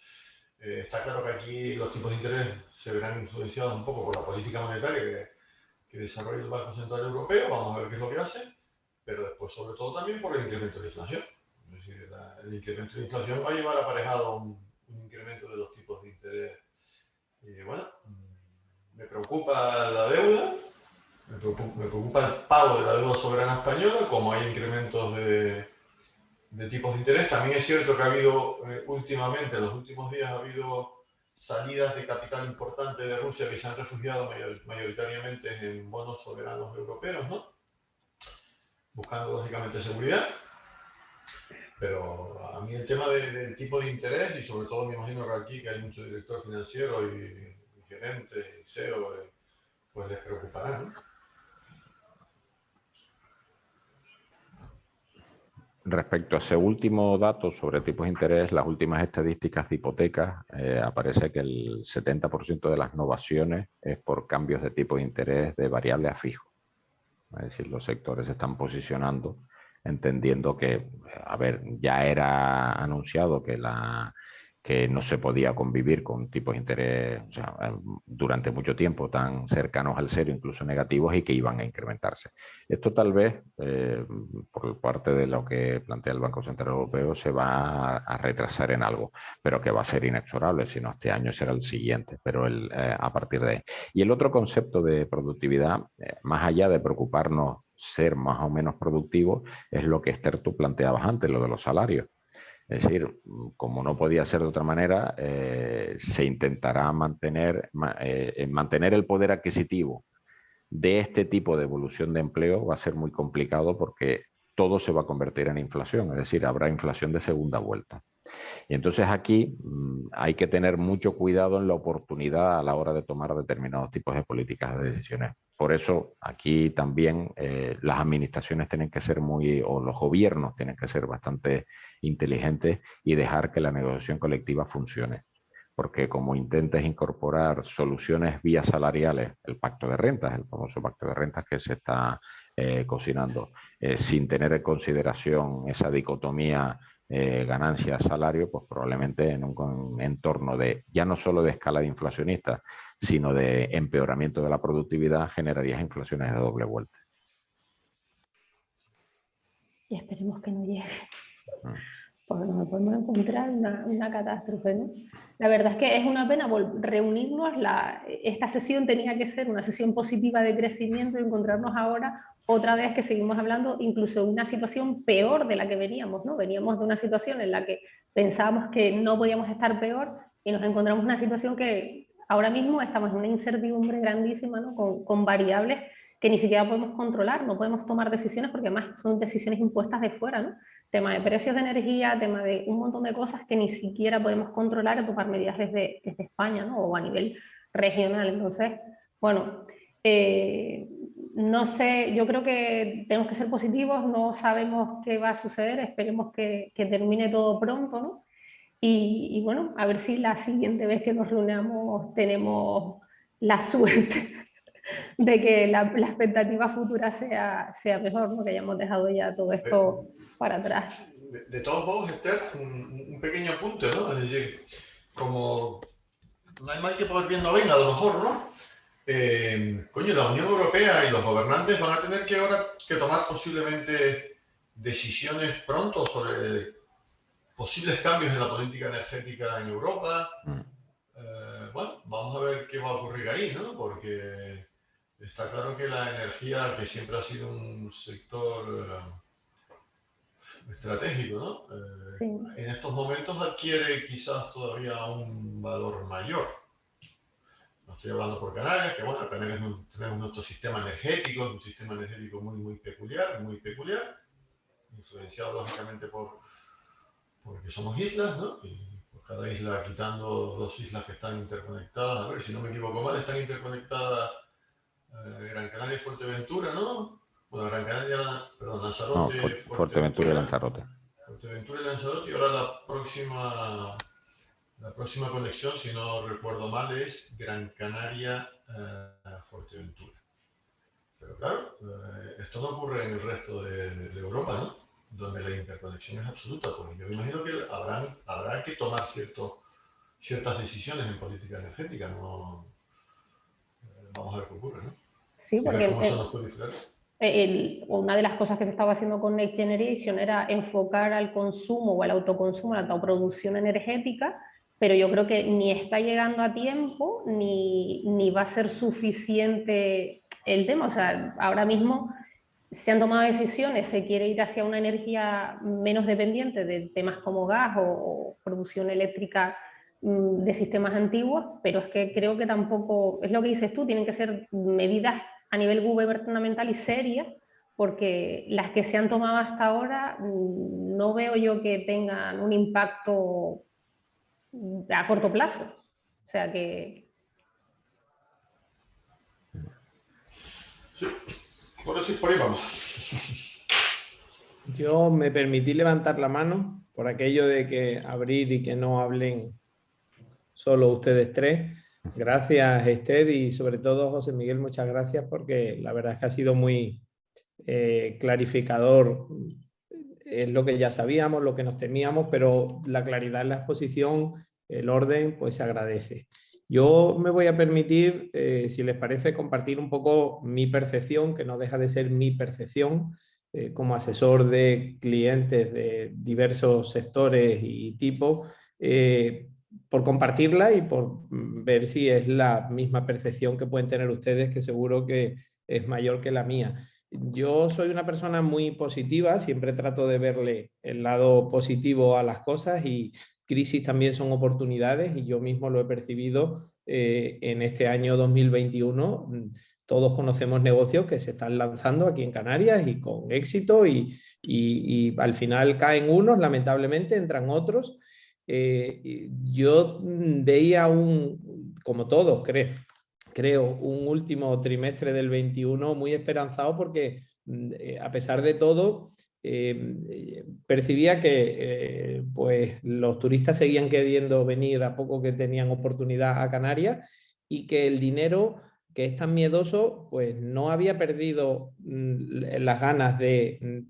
Está claro que aquí los tipos de interés se verán influenciados un poco por la política monetaria que desarrolla el Banco Central Europeo, vamos a ver qué es lo que hace, pero después sobre todo también por el incremento de la inflación. Es decir, el incremento de la inflación va a llevar aparejado un incremento de los tipos de interés. Y bueno, me preocupa la deuda, me preocupa el pago de la deuda soberana española, como hay incrementos de tipos de interés. También es cierto que ha habido últimamente, en los últimos días, ha habido salidas de capital importante de Rusia que se han refugiado mayoritariamente en bonos soberanos europeos, ¿no? Buscando lógicamente seguridad. Pero a mí el tema del tipo de interés, y sobre todo me imagino que aquí que hay mucho director financiero y gerente y CEO, pues les preocupará, ¿no? Respecto a ese último dato sobre tipos de interés, las últimas estadísticas de hipotecas, aparece que el 70% de las novaciones es por cambios de tipo de interés de variable a fijo. Es decir, los sectores se están posicionando entendiendo que, a ver, ya era anunciado que no se podía convivir con tipos de interés, o sea, durante mucho tiempo tan cercanos al cero, incluso negativos, y que iban a incrementarse. Esto tal vez, por parte de lo que plantea el Banco Central Europeo, se va a retrasar en algo, pero que va a ser inexorable, si no este año será el siguiente, pero a partir de ahí. Y el otro concepto de productividad, más allá de preocuparnos ser más o menos productivos, es lo que Esther tú planteabas antes, lo de los salarios. Es decir, como no podía ser de otra manera, se intentará mantener el poder adquisitivo de este tipo de evolución de empleo. Va a ser muy complicado porque todo se va a convertir en inflación, es decir, habrá inflación de segunda vuelta. Y entonces aquí hay que tener mucho cuidado en la oportunidad a la hora de tomar determinados tipos de políticas de decisiones. Por eso aquí también las administraciones tienen que ser o los gobiernos tienen que ser bastante inteligentes y dejar que la negociación colectiva funcione. Porque como intentes incorporar soluciones vía salariales, el pacto de rentas, el famoso pacto de rentas que se está cocinando, sin tener en consideración esa dicotomía ganancia-salario, pues probablemente en un entorno de ya no solo de escalada inflacionista, sino de empeoramiento de la productividad, generarías inflaciones de doble vuelta. Y esperemos que no llegue, porque nos podemos encontrar una catástrofe, ¿no? La verdad es que es una pena reunirnos. Esta sesión tenía que ser una sesión positiva de crecimiento y encontrarnos ahora otra vez que seguimos hablando incluso de una situación peor de la que veníamos, ¿no? Veníamos de una situación en la que pensábamos que no podíamos estar peor y nos encontramos en una situación que ahora mismo estamos en una incertidumbre grandísima, ¿no? Con variables que ni siquiera podemos controlar, no podemos tomar decisiones porque además son decisiones impuestas de fuera, ¿no? Tema de precios de energía, tema de un montón de cosas que ni siquiera podemos controlar o tomar medidas desde España, ¿no? O a nivel regional. Entonces, bueno, no sé, yo creo que tenemos que ser positivos, no sabemos qué va a suceder, esperemos que termine todo pronto, ¿no? Y bueno, a ver si la siguiente vez que nos reunamos tenemos la suerte de que la expectativa futura sea mejor, ¿no? Que hayamos dejado ya todo esto para atrás. De todos modos, Esther, un pequeño apunte, ¿no? Es decir, como no hay mal que por bien no venga, a lo mejor, ¿no? Coño, la Unión Europea y los gobernantes van a tener que ahora que tomar posiblemente decisiones pronto sobre posibles cambios en la política energética en Europa. Bueno, vamos a ver qué va a ocurrir ahí, ¿no? Porque Está claro que la energía, que siempre ha sido un sector estratégico, ¿no? Sí. En estos momentos adquiere quizás todavía un valor mayor. No estoy hablando por Canarias, que bueno, Canarias tenemos nuestro sistema energético, un sistema energético muy peculiar, influenciado lógicamente porque somos islas, ¿no? Y pues cada isla, quitando dos islas que están interconectadas, a ver si no me equivoco mal, están interconectadas Gran Canaria y Fuerteventura, ¿no? Bueno, Gran Canaria, perdón, No, Lanzarote, Fuerteventura y Fuerteventura, Lanzarote. Fuerteventura y Lanzarote, y ahora la próxima conexión, si no recuerdo mal, es Gran Canaria Fuerteventura. Pero claro, esto no ocurre en el resto de Europa, ¿no? Donde la interconexión es absoluta. Pues yo me imagino que habrá que tomar ciertas decisiones en política energética, ¿no? Vamos a ver qué ocurre, ¿no? Sí, Y ver cómo porque son los proliferar. una de las cosas que se estaba haciendo con Next Generation era enfocar al consumo o al autoconsumo, a la autoproducción energética, pero yo creo que ni está llegando a tiempo ni va a ser suficiente el tema. O sea, ahora mismo se han tomado decisiones, se quiere ir hacia una energía menos dependiente de temas como gas o producción eléctrica de sistemas antiguos, pero es que creo que tampoco, es lo que dices tú, tienen que ser medidas a nivel gubernamental y serias, porque las que se han tomado hasta ahora no veo yo que tengan un impacto a corto plazo. O sea que... Sí, por ahí vamos. Yo me permití levantar la mano por aquello de que abrir y que no hablen solo ustedes tres. Gracias, Esther, y sobre todo, José Miguel, muchas gracias porque la verdad es que ha sido muy clarificador. Es lo que ya sabíamos, lo que nos temíamos, pero la claridad en la exposición, el orden, pues se agradece. Yo me voy a permitir, si les parece, compartir un poco mi percepción, que no deja de ser mi percepción, como asesor de clientes de diversos sectores y tipos, por compartirla y por ver si es la misma percepción que pueden tener ustedes, que seguro que es mayor que la mía. Yo soy una persona muy positiva, siempre trato de verle el lado positivo a las cosas y crisis también son oportunidades y yo mismo lo he percibido en este año 2021. Todos conocemos negocios que se están lanzando aquí en Canarias y con éxito y al final caen unos, lamentablemente entran otros. Yo veía como todos, creo, un último trimestre del 21 muy esperanzado porque a pesar de todo percibía que pues los turistas seguían queriendo venir a poco que tenían oportunidad a Canarias y que el dinero que es tan miedoso pues no había perdido las ganas de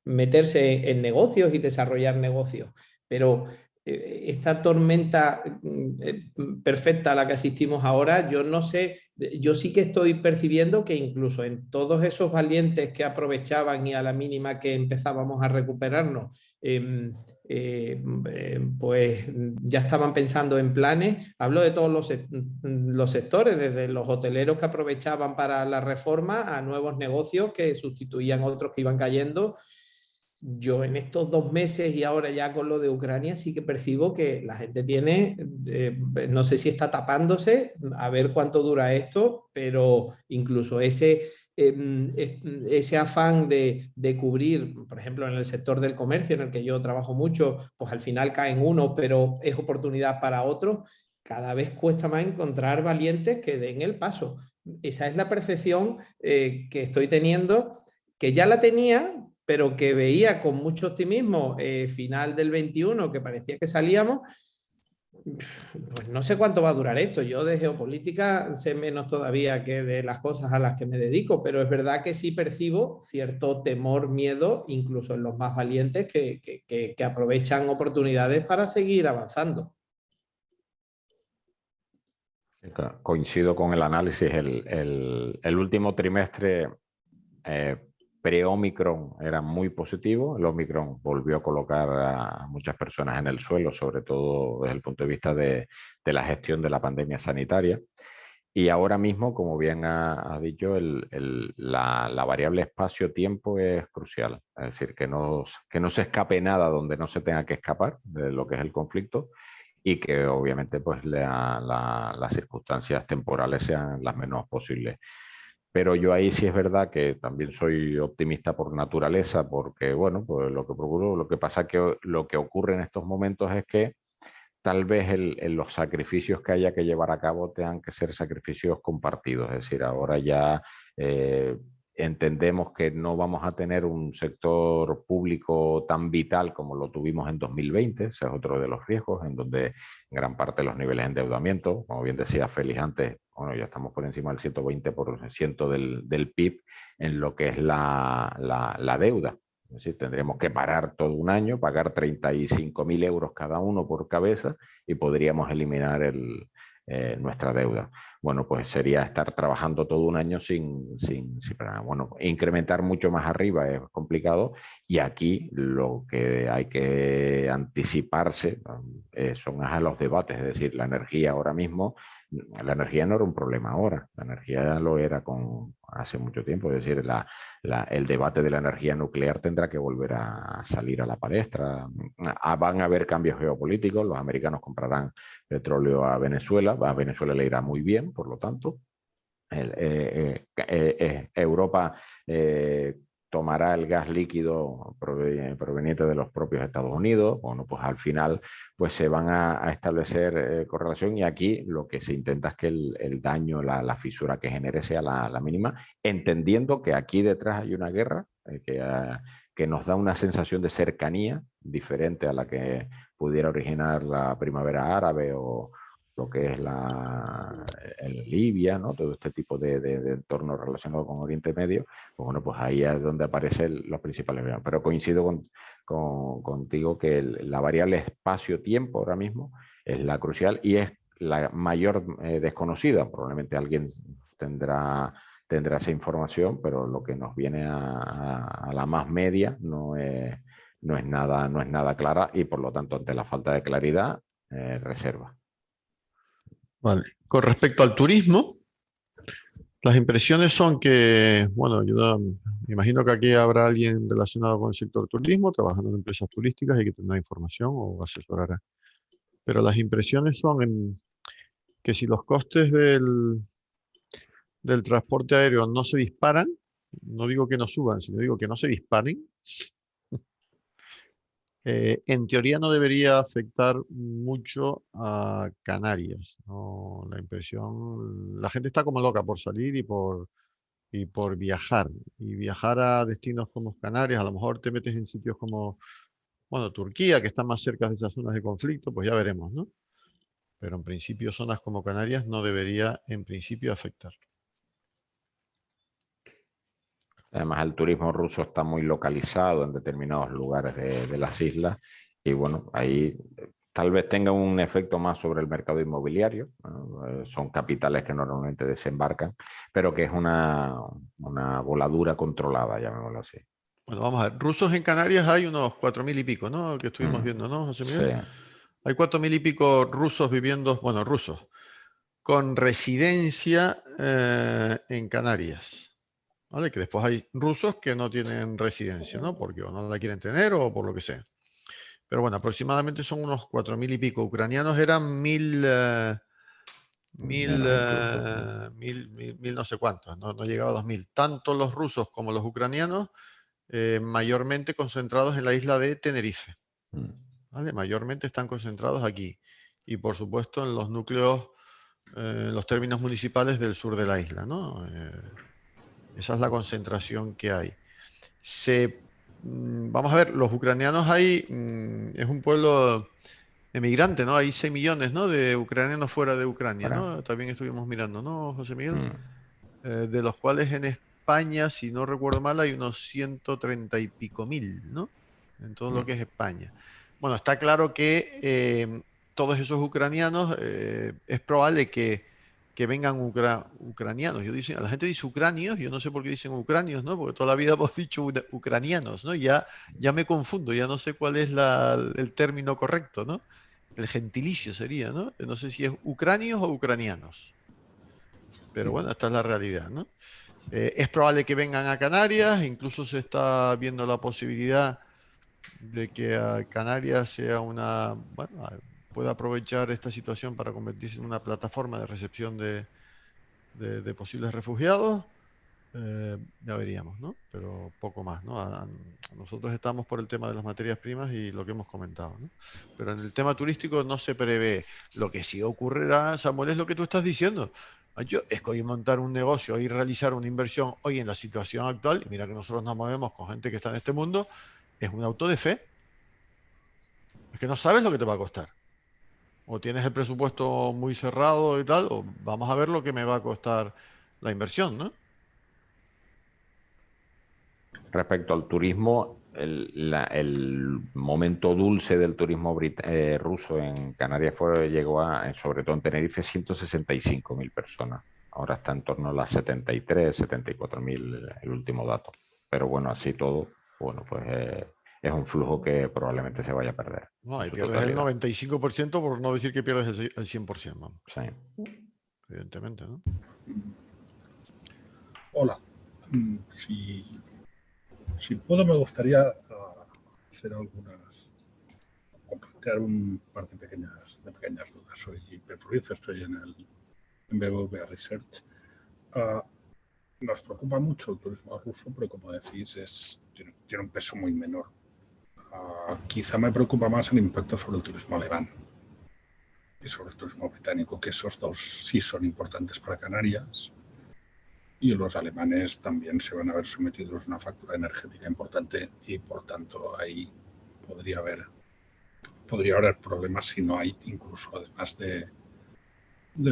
meterse en negocios y desarrollar negocios, pero esta tormenta perfecta a la que asistimos ahora, yo no sé, yo sí que estoy percibiendo que incluso en todos esos valientes que aprovechaban y a la mínima que empezábamos a recuperarnos, pues ya estaban pensando en planes. Hablo de todos los sectores, desde los hoteleros que aprovechaban para la reforma a nuevos negocios que sustituían otros que iban cayendo. Yo en estos 2 meses y ahora ya con lo de Ucrania sí que percibo que la gente tiene, no sé si está tapándose, a ver cuánto dura esto, pero incluso ese afán de cubrir, por ejemplo, en el sector del comercio, en el que yo trabajo mucho, pues al final caen unos, pero es oportunidad para otros. Cada vez cuesta más encontrar valientes que den el paso. Esa es la percepción que estoy teniendo, que ya la tenía, pero que veía con mucho optimismo final del 21, que parecía que salíamos. Pues no sé cuánto va a durar esto. Yo de geopolítica sé menos todavía que de las cosas a las que me dedico, pero es verdad que sí percibo cierto temor, miedo, incluso en los más valientes que aprovechan oportunidades para seguir avanzando. Coincido con el análisis. El último trimestre pre-Omicron era muy positivo. El Omicron volvió a colocar a muchas personas en el suelo, sobre todo desde el punto de vista de la gestión de la pandemia sanitaria. Y ahora mismo, como bien ha dicho, la variable espacio-tiempo es crucial. Es decir, que no se escape nada donde no se tenga que escapar de lo que es el conflicto y que obviamente pues, las circunstancias temporales sean las menos posibles. Pero yo ahí sí es verdad que también soy optimista por naturaleza, porque bueno, pues lo que procuro, lo que pasa que lo que ocurre en estos momentos es que tal vez los sacrificios que haya que llevar a cabo tengan que ser sacrificios compartidos. Es decir, ahora ya eh, entendemos que no vamos a tener un sector público tan vital como lo tuvimos en 2020, ese es otro de los riesgos, en donde gran parte de los niveles de endeudamiento, como bien decía Félix antes, bueno, ya estamos por encima del 120% del PIB en lo que es la deuda. Es decir, tendríamos que parar todo un año, pagar 35.000 euros cada uno por cabeza y podríamos eliminar nuestra deuda. Bueno, pues sería estar trabajando todo un año bueno, incrementar mucho más arriba es complicado y aquí lo que hay que anticiparse son a los debates, es decir, la energía ahora mismo, la energía no era un problema ahora, la energía lo era hace mucho tiempo, es decir, el debate de la energía nuclear tendrá que volver a salir a la palestra. Van a haber cambios geopolíticos, los americanos comprarán petróleo a Venezuela le irá muy bien, por lo tanto. Europa tomará el gas líquido proveniente de los propios Estados Unidos. Bueno, pues al final pues se van a establecer correlación y aquí lo que se intenta es que el daño, la fisura que genere sea la mínima, entendiendo que aquí detrás hay una guerra que nos da una sensación de cercanía diferente a la que pudiera originar la primavera árabe o lo que es Libia, ¿no? Todo este tipo de entornos relacionados con Oriente Medio, pues bueno, pues ahí es donde aparecen los principales problemas. Pero coincido contigo que la variable espacio-tiempo ahora mismo es la crucial y es la mayor desconocida. Probablemente alguien tendrá esa información, pero lo que nos viene a la más media no es nada clara y por lo tanto ante la falta de claridad, reserva. Vale. Con respecto al turismo, las impresiones son que, bueno, yo me imagino que aquí habrá alguien relacionado con el sector turismo, trabajando en empresas turísticas y que tendrá información o asesorará. Pero las impresiones son que si los costes del transporte aéreo no se disparan, no digo que no suban, sino digo que no se disparen, en teoría no debería afectar mucho a Canarias, ¿no? La impresión, la gente está como loca por salir y por viajar. Y viajar a destinos como Canarias, a lo mejor te metes en sitios como, bueno, Turquía, que está más cerca de esas zonas de conflicto, pues ya veremos, ¿no? Pero en principio zonas como Canarias no debería en principio afectar. Además, el turismo ruso está muy localizado en determinados lugares de las islas y bueno, ahí tal vez tenga un efecto más sobre el mercado inmobiliario. Son capitales que normalmente desembarcan, pero que es una voladura controlada, llamémoslo así. Bueno, vamos a ver. Rusos en Canarias hay unos 4.000 y pico, ¿no? Que estuvimos viendo, ¿no, José Miguel? Sí. Hay 4.000 y pico rusos viviendo, bueno, rusos, con residencia en Canarias. ¿Vale? Que después hay rusos que no tienen residencia, ¿no? Porque o no la quieren tener o por lo que sea. Pero bueno, aproximadamente son unos 4.000 y pico. Ucranianos eran mil no sé cuántos, no llegaba a 2.000. Tanto los rusos como los ucranianos mayormente concentrados en la isla de Tenerife. ¿Vale? Mayormente están concentrados aquí. Y por supuesto en los núcleos, los términos municipales del sur de la isla, ¿no? Esa es la concentración que hay. Vamos a ver, los ucranianos hay, es un pueblo emigrante, ¿no? Hay 6 millones, ¿no? De ucranianos fuera de Ucrania, ¿no? También estuvimos mirando, ¿no, José Miguel? De los cuales en España, si no recuerdo mal, hay unos 130 y pico mil, ¿no? En todo lo que es España. Bueno, está claro que todos esos ucranianos es probable que vengan ucranianos. La gente dice ucranios, yo no sé por qué dicen ucranios, ¿no? Porque toda la vida hemos dicho ucranianos, ¿no? Ya me confundo, ya no sé cuál es el término correcto, ¿no? El gentilicio sería, ¿no? No sé si es ucranios o ucranianos. Pero bueno, esta es la realidad, ¿no? Es probable que vengan a Canarias, incluso se está viendo la posibilidad de que Canarias sea bueno, pueda aprovechar esta situación para convertirse en una plataforma de recepción de posibles refugiados. Ya veríamos, ¿no? Pero poco más, ¿no? Nosotros estamos por el tema de las materias primas y lo que hemos comentado, ¿no? Pero en el tema turístico no se prevé. Lo que sí ocurrirá, Samuel, es lo que tú estás diciendo. Yo escogí montar un negocio y realizar una inversión hoy en la situación actual, y mira que nosotros nos movemos con gente que está en este mundo, es un auto de fe. Es que no sabes lo que te va a costar. O tienes el presupuesto muy cerrado y tal, o vamos a ver lo que me va a costar la inversión, ¿no? Respecto al turismo, el momento dulce del turismo ruso en Canarias llegó a, sobre todo en Tenerife, 165.000 personas. Ahora está en torno a las 73, 74.000 el último dato. Pero bueno, así todo, bueno, pues es un flujo que probablemente se vaya a perder. No, En y su pierdes el totalidad. 95% por no decir que pierdes el 100%, vamos. Sí. Evidentemente, ¿no? Hola. Si puedo, me gustaría hacer algunas, o plantear un par de pequeñas dudas. Soy Pep Ruiz, estoy en BBVA Research. Nos preocupa mucho el turismo ruso, pero como decís, tiene un peso muy menor. Quizá me preocupa más el impacto sobre el turismo alemán y sobre el turismo británico, que esos dos sí son importantes para Canarias. Y los alemanes también se van a ver sometidos a una factura energética importante y, por tanto, ahí podría haber problemas si no hay, incluso además de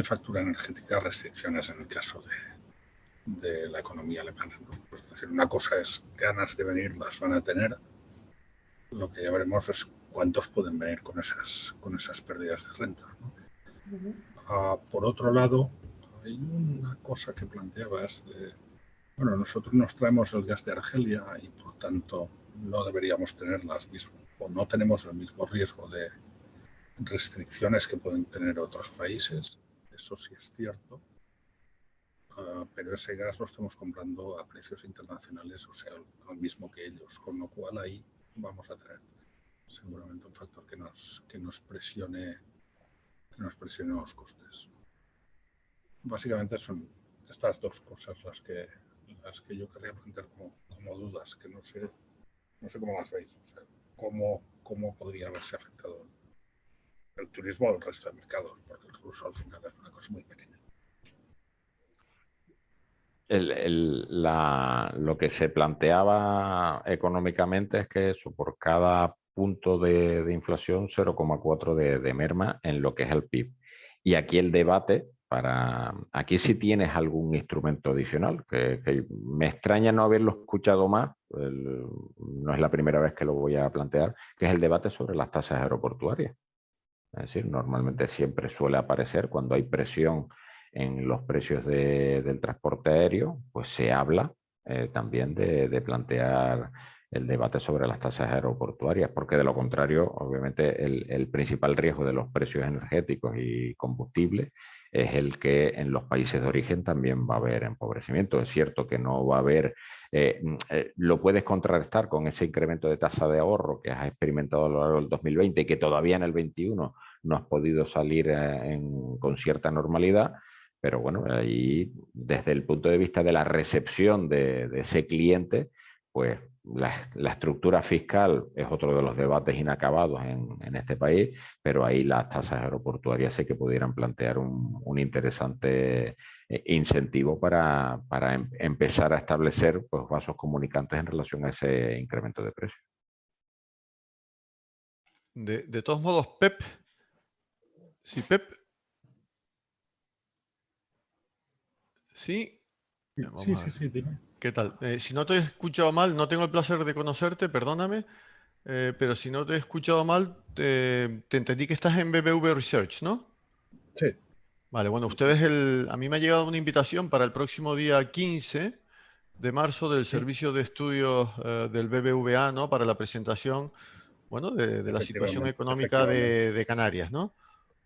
factura energética, restricciones en el caso de la economía alemana, ¿no? Pues, es decir, una cosa es ganas de venir, las van a tener. Lo que ya veremos es cuántos pueden venir con esas pérdidas de renta, ¿no? Por otro lado, hay una cosa que planteabas bueno, nosotros nos traemos el gas de Argelia y por tanto no deberíamos tener las mismas, o no tenemos el mismo riesgo de restricciones que pueden tener otros países. Eso sí es cierto. Pero ese gas lo estamos comprando a precios internacionales, o sea, al mismo que ellos, con lo cual ahí vamos a tener seguramente un factor que nos presione los costes. Básicamente son estas dos cosas las que yo querría plantear como dudas, que no sé cómo las veis, o sea, cómo podría haberse afectado el turismo al resto de mercados, porque el ruso al final es una cosa muy pequeña. Lo que se planteaba económicamente es que eso, por cada punto de inflación, 0,4 de merma en lo que es el PIB. Y aquí el debate, aquí sí tienes algún instrumento adicional, que me extraña no haberlo escuchado más, no es la primera vez que lo voy a plantear, que es el debate sobre las tasas aeroportuarias. Es decir, normalmente siempre suele aparecer cuando hay presión en los precios del transporte aéreo, pues se habla también de plantear el debate sobre las tasas aeroportuarias, porque de lo contrario, obviamente, el principal riesgo de los precios energéticos y combustibles es el que en los países de origen también va a haber empobrecimiento. Es cierto que no va a haber, lo puedes contrarrestar con ese incremento de tasa de ahorro que has experimentado a lo largo del 2020 y que todavía en el 21 no has podido salir con cierta normalidad, pero bueno, ahí desde el punto de vista de la recepción de ese cliente, pues la estructura fiscal es otro de los debates inacabados en este país, pero ahí las tasas aeroportuarias sí que pudieran plantear un interesante incentivo para empezar a establecer pues, vasos comunicantes en relación a ese incremento de precios. De todos modos, Pep, sí, Pep, sí. Sí, dime. ¿Qué tal? Si no te he escuchado mal, no tengo el placer de conocerte, perdóname, pero si no te he escuchado mal, te entendí que estás en BBV Research, ¿no? Sí. Vale, bueno, a mí me ha llegado una invitación para el próximo día 15 de marzo del Servicio de Estudios del BBVA, ¿no? Para la presentación, bueno, de la situación económica efectivamente. de Canarias, ¿no?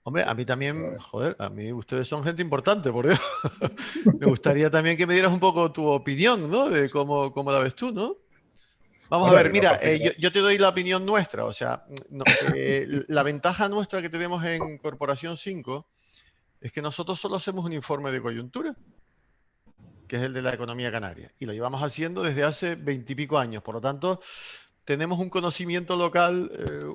Hombre, a mí también, joder, a mí ustedes son gente importante, por Dios. Me gustaría también que me dieras un poco tu opinión, ¿no? De cómo la ves tú, ¿no? Vamos a Bueno, ver, yo no mira, particular. yo te doy la opinión nuestra, o sea, la ventaja nuestra que tenemos en Corporación 5 es que nosotros solo hacemos un informe de coyuntura, que es el de la economía canaria, y lo llevamos haciendo desde hace 20 y pico años, por lo tanto, tenemos un conocimiento local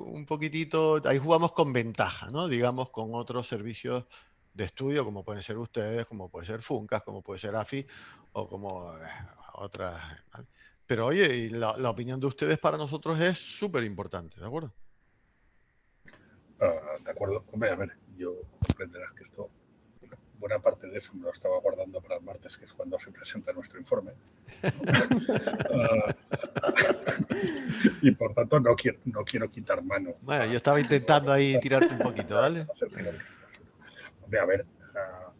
un poquitito, ahí jugamos con ventaja, ¿no? Digamos, con otros servicios de estudio, como pueden ser ustedes, como puede ser Funcas, como puede ser AFI, o como otras, ¿vale? Pero oye, y la opinión de ustedes para nosotros es súper importante, ¿de acuerdo? De acuerdo. Hombre, a ver, yo comprenderás que esto, buena parte de eso me lo estaba guardando para el martes, que es cuando se presenta nuestro informe. Ah, y por tanto no quiero quitar mano. Bueno, yo estaba intentando ahí tirarte un poquito, ¿vale? Hombre, a ver,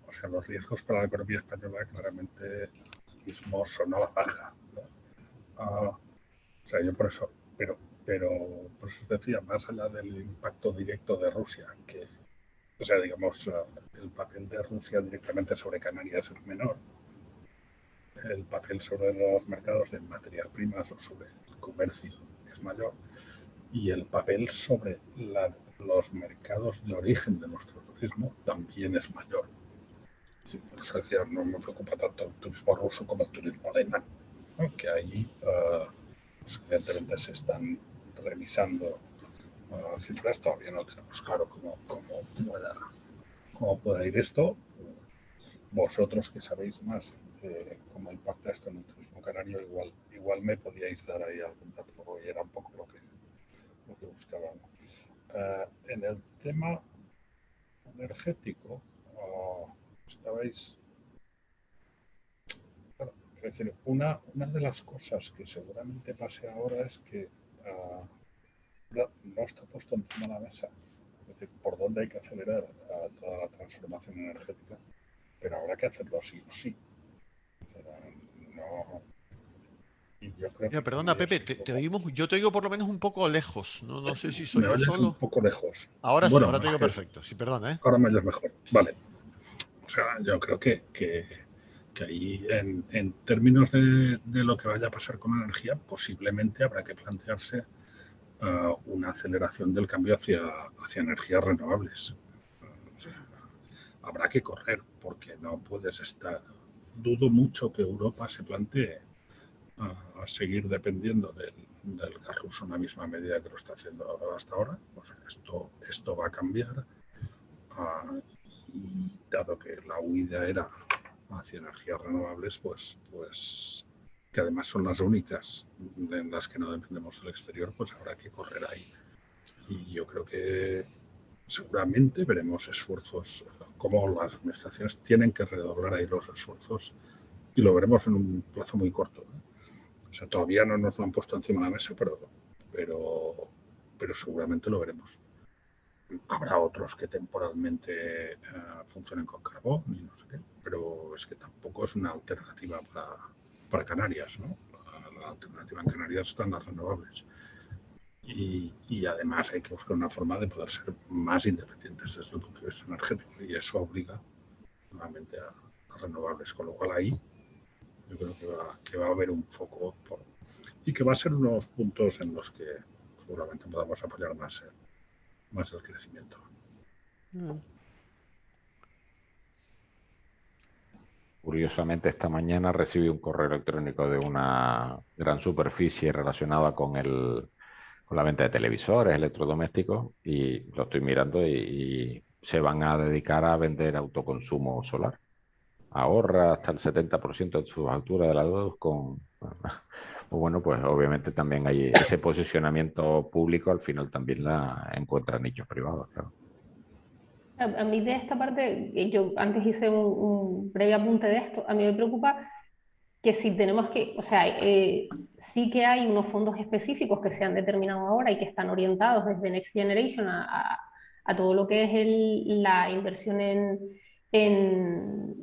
o sea, los riesgos para la economía española claramente mismo son a la baja, ¿no? O sea, yo por eso, pero por eso os decía, más allá del impacto directo de Rusia, que, o sea, digamos, el papel de Rusia directamente sobre Canarias es menor, el papel sobre los mercados de materias primas o sobre el comercio es mayor, y el papel sobre los mercados de origen de nuestro turismo también es mayor. Sí, por eso decía, no me preocupa tanto el turismo ruso como el turismo alemán, ¿no? Que ahí pues evidentemente se están revisando cifras, todavía no tenemos claro cómo pueda ir esto. Vosotros que sabéis más cómo impacta esto en el turismo canario, igual me podíais dar ahí algún dato, y era un poco lo que buscábamos. En el tema energético, estabais... Claro, es decir, una de las cosas que seguramente pase ahora es que no está puesto encima de la mesa, es decir, por dónde hay que acelerar toda la transformación energética, pero habrá que hacerlo sí o sí. O sea, no, y yo creo Mira, que perdona, Canarias Pepe, es lo yo te oigo por lo menos un poco lejos, no, no sé si soy me yo oyes un solo. poco lejos. Ahora sí, ahora Bueno, te es digo que perfecto, sí, perdona, ¿eh? ahora me oyes mejor. Vale. O sea, yo creo que ahí en términos de lo que vaya a pasar con la energía, posiblemente habrá que plantearse una aceleración del cambio hacia energías renovables. O sea, habrá que correr porque no puedes estar. Dudo mucho que Europa se plantee a seguir dependiendo del gas ruso en la misma medida que lo está haciendo hasta ahora. O sea, esto va a cambiar y dado que la huida era hacia energías renovables, pues que además son las únicas en las que no dependemos del exterior, pues habrá que correr ahí. Y yo creo que seguramente veremos esfuerzos, como las administraciones tienen que redoblar ahí los esfuerzos, y lo veremos en un plazo muy corto, ¿eh? O sea, todavía no nos lo han puesto encima de la mesa, pero seguramente lo veremos. Habrá otros que temporalmente funcionen con carbón y no sé qué, pero es que tampoco es una alternativa para Canarias, ¿no? La alternativa en Canarias están las renovables. Y además hay que buscar una forma de poder ser más independientes desde el punto de vista energético, y eso obliga nuevamente a renovables, con lo cual ahí yo creo que va a haber un foco y que va a ser unos puntos en los que seguramente podamos apoyar más el crecimiento. Curiosamente, esta mañana recibí un correo electrónico de una gran superficie relacionada con la venta de televisores, electrodomésticos, y lo estoy mirando y se van a dedicar a vender autoconsumo solar. Ahorra hasta el 70% de sus alturas de la luz con... Bueno, pues obviamente también hay ese posicionamiento público, al final también la encuentra nichos privados, claro. A mí de esta parte, yo antes hice un breve apunte de esto, a mí me preocupa que si tenemos que, o sea, sí que hay unos fondos específicos que se han determinado ahora y que están orientados desde Next Generation a todo lo que es la inversión en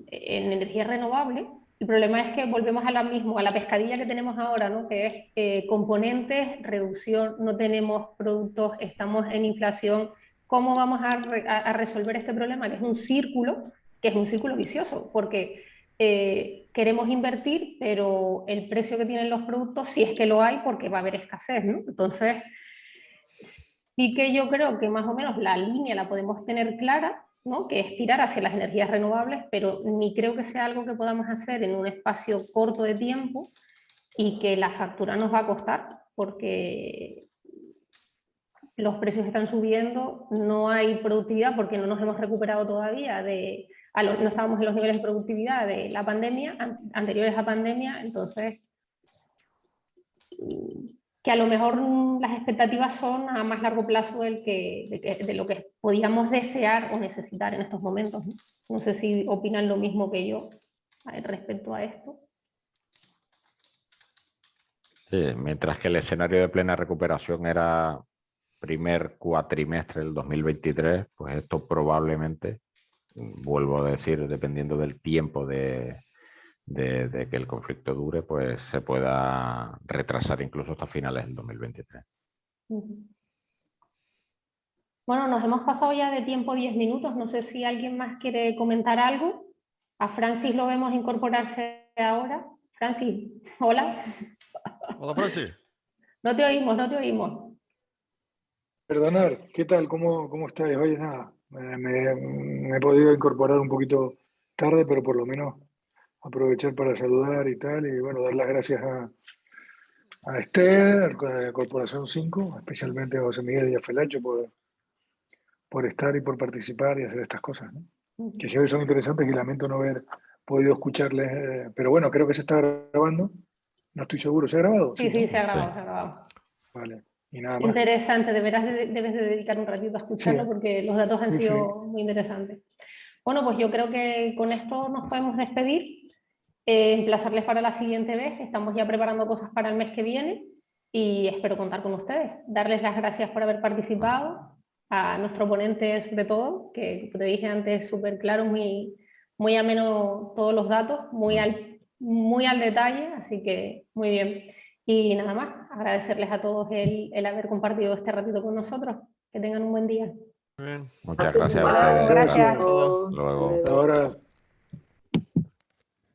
energía renovable. El problema es que volvemos a la misma, a la pescadilla que tenemos ahora, ¿no? Que es componentes, reducción, no tenemos productos, estamos en inflación cómo vamos a resolver este problema, que es un círculo vicioso, porque queremos invertir, pero el precio que tienen los productos, si es que lo hay, porque va a haber escasez, ¿no? Entonces, sí que yo creo que más o menos la línea la podemos tener clara, ¿no? Que es tirar hacia las energías renovables, pero ni creo que sea algo que podamos hacer en un espacio corto de tiempo y que la factura nos va a costar, porque los precios están subiendo, no hay productividad porque no nos hemos recuperado todavía no estábamos en los niveles de productividad de la pandemia, anteriores a pandemia, entonces que a lo mejor las expectativas son a más largo plazo de lo que podíamos desear o necesitar en estos momentos. No sé si opinan lo mismo que yo respecto a esto. Sí, mientras que el escenario de plena recuperación era primer cuatrimestre del 2023, pues esto probablemente, vuelvo a decir, dependiendo del tiempo de que el conflicto dure, pues se pueda retrasar incluso hasta finales del 2023. Bueno, nos hemos pasado ya de tiempo 10 minutos, no sé si alguien más quiere comentar algo. A Francis lo vemos incorporarse ahora. Francis, hola. Hola, Francis. No te oímos, no te oímos. Perdonad, ¿qué tal? ¿Cómo estáis? Oye, nada, me he podido incorporar un poquito tarde, pero por lo menos aprovechar para saludar y tal, y bueno, dar las gracias a Esther, a la Corporación 5, especialmente a José Miguel y a Felacho por estar y por participar y hacer estas cosas, ¿no? Que siempre son interesantes y lamento no haber podido escucharles, pero bueno, creo que se está grabando, no estoy seguro, ¿se ha grabado? Sí, sí, ¿no? se ha grabado, se ha grabado. Vale, y nada más. Interesante, debes de dedicar un ratito a escucharlo, Sí. porque los datos han Sí, sido muy interesantes. Bueno, pues yo creo que con esto nos podemos despedir, emplazarles para la siguiente vez, estamos ya preparando cosas para el mes que viene y espero contar con ustedes. Darles las gracias por haber participado, a nuestro ponente sobre todo, que te dije antes súper claro, muy ameno todos los datos, muy al detalle, así que muy bien. Y nada más, agradecerles a todos el haber compartido este ratito con nosotros. Que tengan un buen día. Bien. Muchas gracias a Hasta luego, ustedes. gracias. Hasta luego. Ahora.